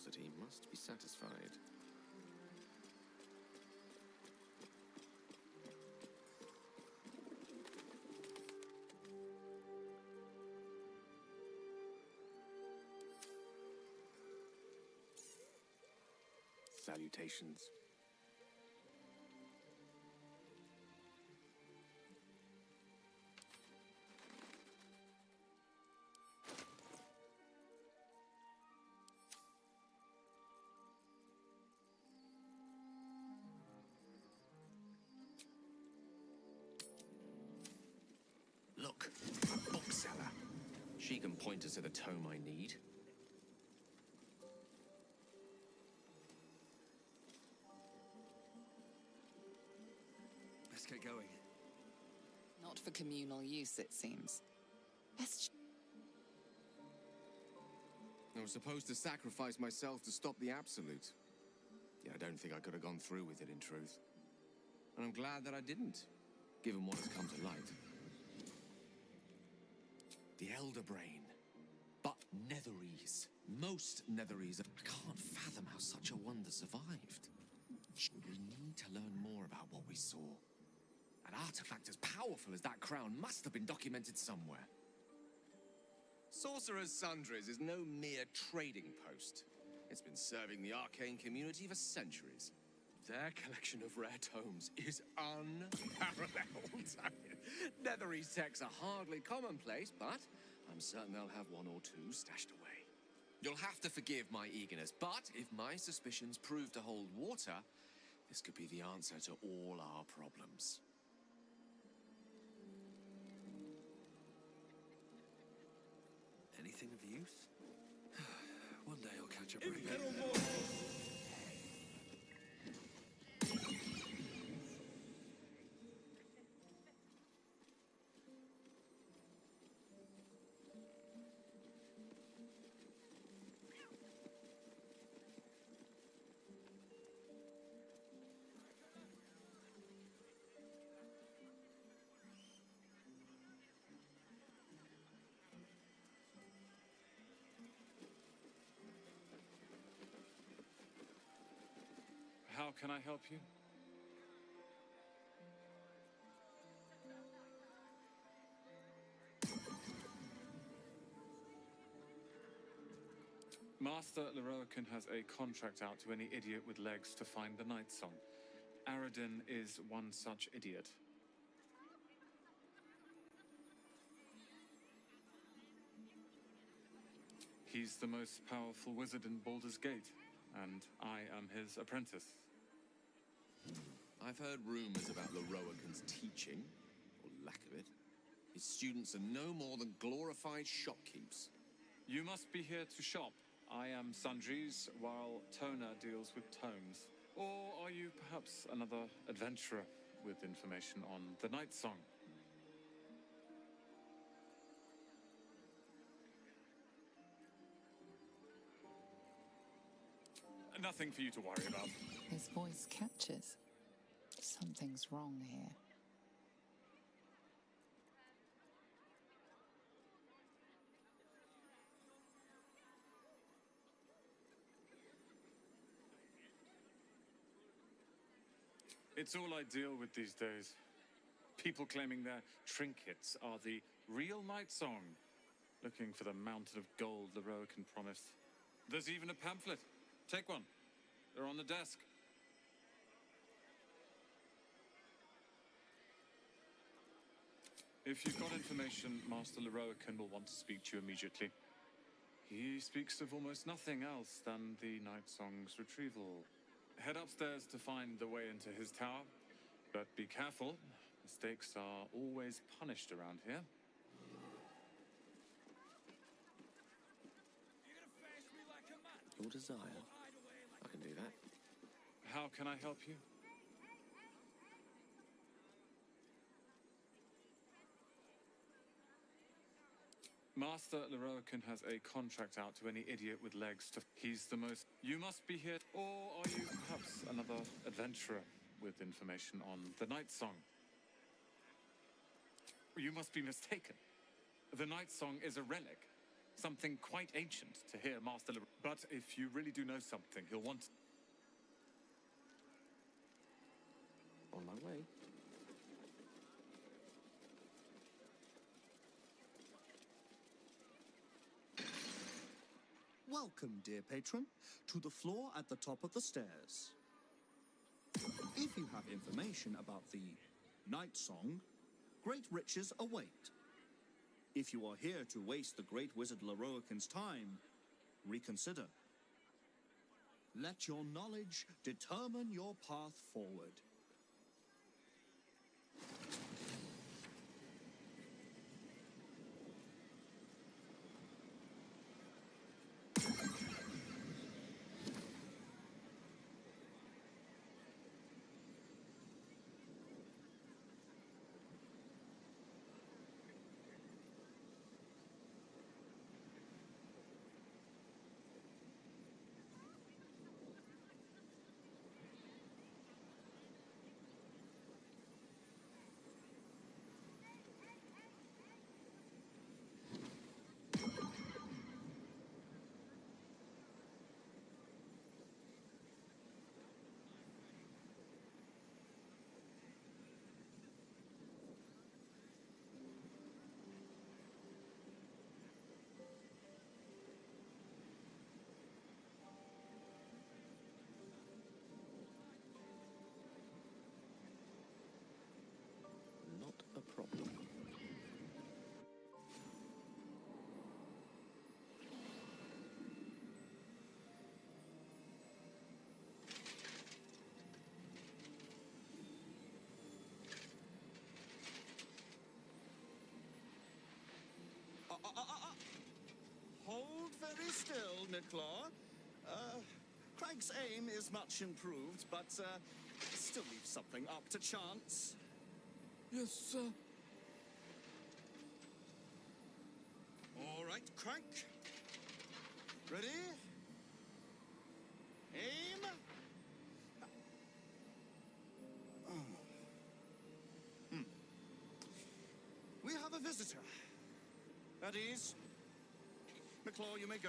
[SPEAKER 19] curiosity must be satisfied. Salutations. Look, a bookseller. She can point us to the tome I need.
[SPEAKER 7] Let's get going.
[SPEAKER 5] Not for communal use, it seems. Best
[SPEAKER 18] I was supposed to sacrifice myself to stop the Absolute. Yeah, I don't think I could have gone through with it, in truth. And I'm glad that I didn't, given what has come to light. The Elder Brain. But Netherese. Most Netherese. I can't fathom how such a wonder survived. We need to learn more about what we saw. An artifact as powerful as that crown must have been documented somewhere. Sorcerer's Sundries is no mere trading post. It's been serving the arcane community for centuries. Their collection of rare tomes is unparalleled. Netherese texts are hardly commonplace, but I'm certain they'll have one or two stashed away. You'll have to forgive my eagerness, but if my suspicions prove to hold water, this could be the answer to all our problems.
[SPEAKER 7] Anything of use? One day I'll catch a break.
[SPEAKER 15] How can I help you? Master Leroican has a contract out to any idiot with legs to find the Night Song. Aradin is one such idiot. He's the most powerful wizard in Baldur's Gate, and I am his apprentice.
[SPEAKER 18] I've heard rumors about Leroican's teaching, or lack of it. His students are no more than glorified shopkeepers.
[SPEAKER 15] You must be here to shop. I am Sundries, while Tona deals with tomes. Or are you perhaps another adventurer with information on the Night Song? Nothing for you to worry about.
[SPEAKER 5] His voice catches. Something's wrong here.
[SPEAKER 15] It's all I deal with these days. People claiming their trinkets are the real Night Song, looking for the mountain of gold Leroican promised. There's even a pamphlet. Take one. They're on the desk. If you've got information, Master Leroican will want to speak to you immediately. He speaks of almost nothing else than the Night Song's retrieval. Head upstairs to find the way into his tower, but be careful. Mistakes are always punished around here.
[SPEAKER 19] Your desire. I can do that.
[SPEAKER 15] How can I help you? Master Leroican has a contract out to any idiot with legs to... He's the most... You must be here... Or are you perhaps another adventurer with information on the Night Song? You must be mistaken. The Night Song is a relic, something quite ancient to hear Master But if you really do know something, he'll want...
[SPEAKER 19] On my way.
[SPEAKER 14] Welcome, dear patron, to the floor at the top of the stairs. If you have information about the Night Song, great riches await. If you are here to waste the great wizard Lorroakan's time, reconsider. Let your knowledge determine your path forward.
[SPEAKER 19] Not a problem.
[SPEAKER 14] Hold very still, Niclaw. Craig's aim is much improved, but still leaves something up to chance.
[SPEAKER 16] Yes, sir.
[SPEAKER 14] All right, Crank. Ready? Aim. We have a visitor. At ease. McClaw, you may go.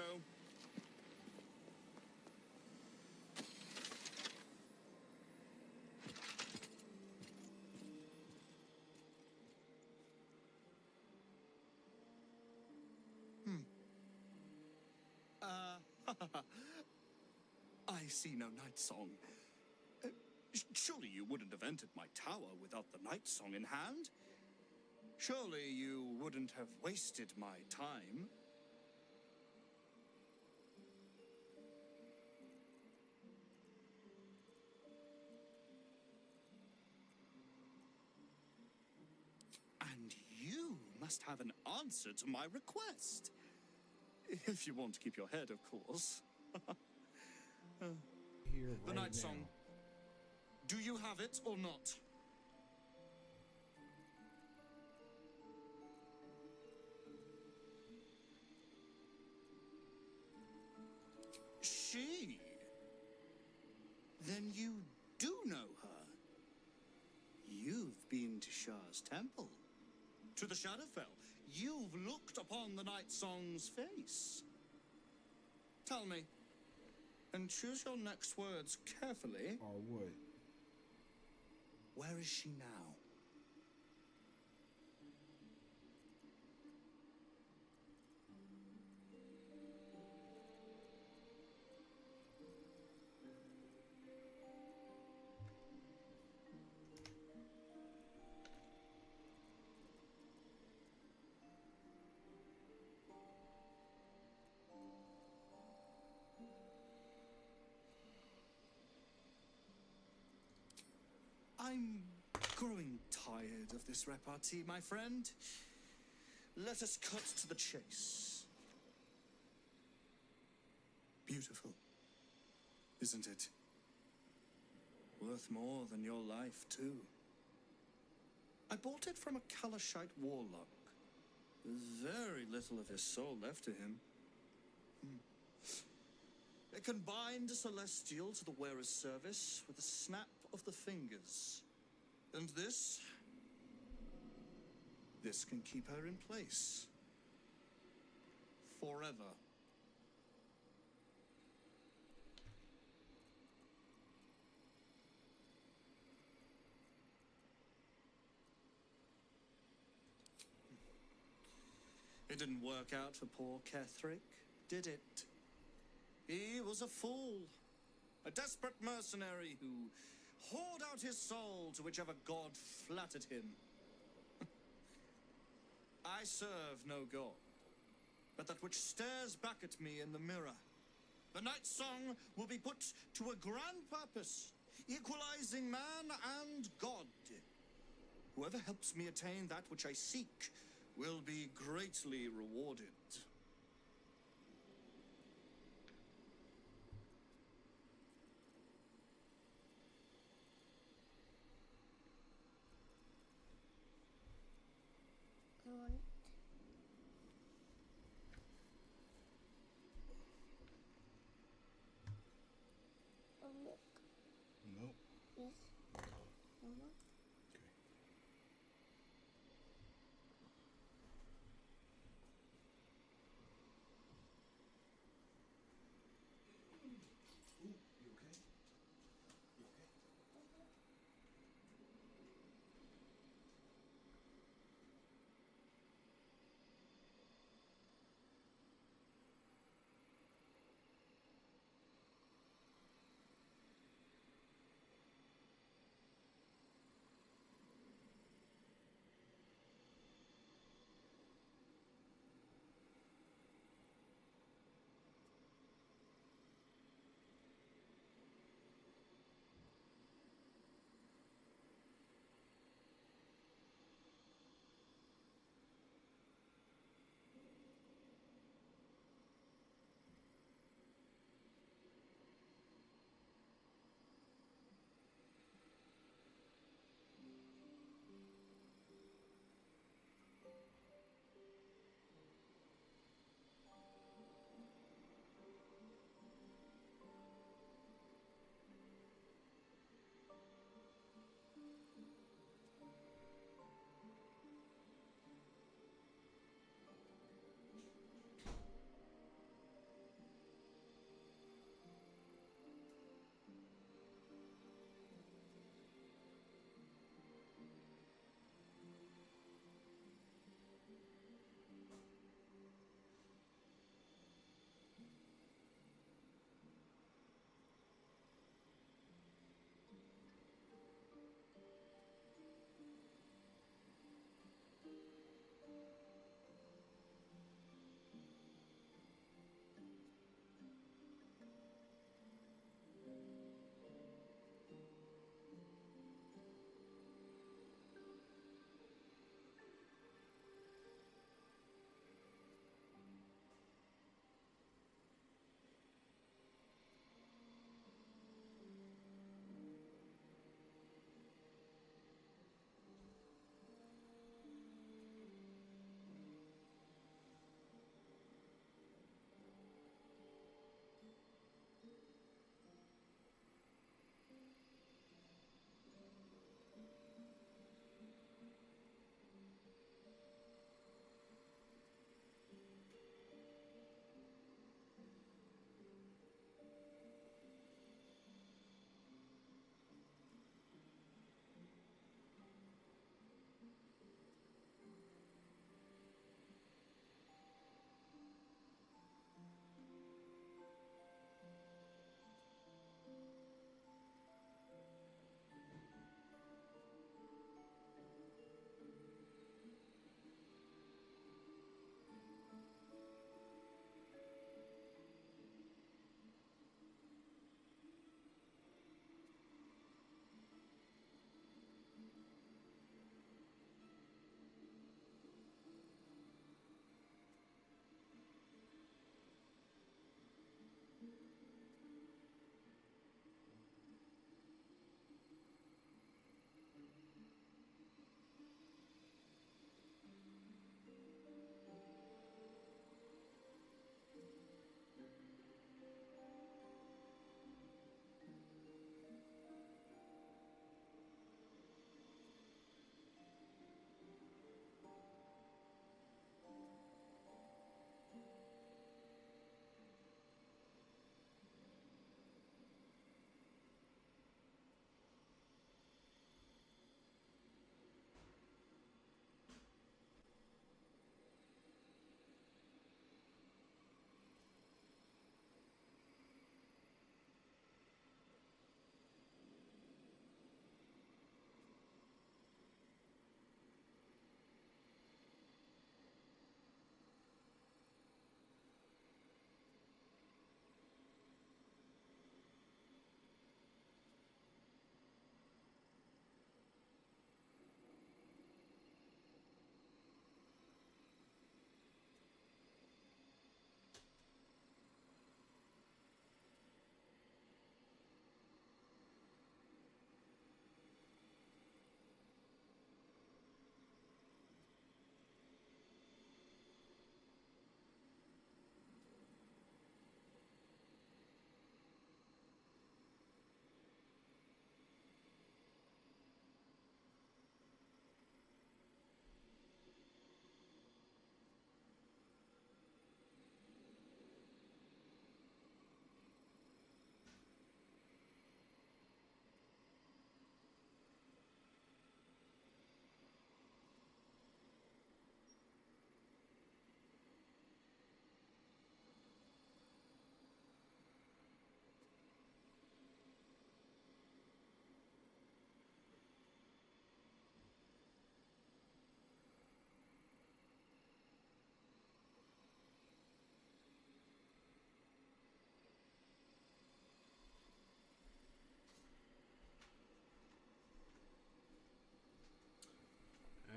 [SPEAKER 14] I see no Night Song. Surely you wouldn't have entered my tower without the Night Song in hand? Surely you wouldn't have wasted my time? And you must have an answer to my request. If you want to keep your head, of course.
[SPEAKER 3] Here
[SPEAKER 14] The
[SPEAKER 3] right
[SPEAKER 14] Night
[SPEAKER 3] now.
[SPEAKER 14] Song. Do you have it or not? She? Then you do know her. You've been to Shah's temple. To the Shadowfell. You've looked upon the Night Song's face. Tell me, and choose your next words carefully.
[SPEAKER 3] Or what?
[SPEAKER 14] Where is she now? I'm growing tired of this repartee, my friend. Let us cut to the chase. Beautiful, isn't it? Worth more than your life, too. I bought it from a Kalashite warlock. There's very little of his soul left to him. It can bind a celestial to the wearer's service with a snap of the fingers. And this can keep her in place. forever. It didn't work out for poor Ketherick, did it? He was a fool. A desperate mercenary who poured out his soul to whichever god flattered him. I serve no god, but that which stares back at me in the mirror. The Night Song will be put to a grand purpose, equalizing man and god. Whoever helps me attain that which I seek will be greatly rewarded.
[SPEAKER 6] I want a look.
[SPEAKER 3] Nope.
[SPEAKER 6] Yes. Mama.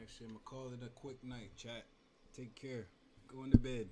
[SPEAKER 3] Actually, I'm gonna call it a quick night, chat. Take care. Going to bed.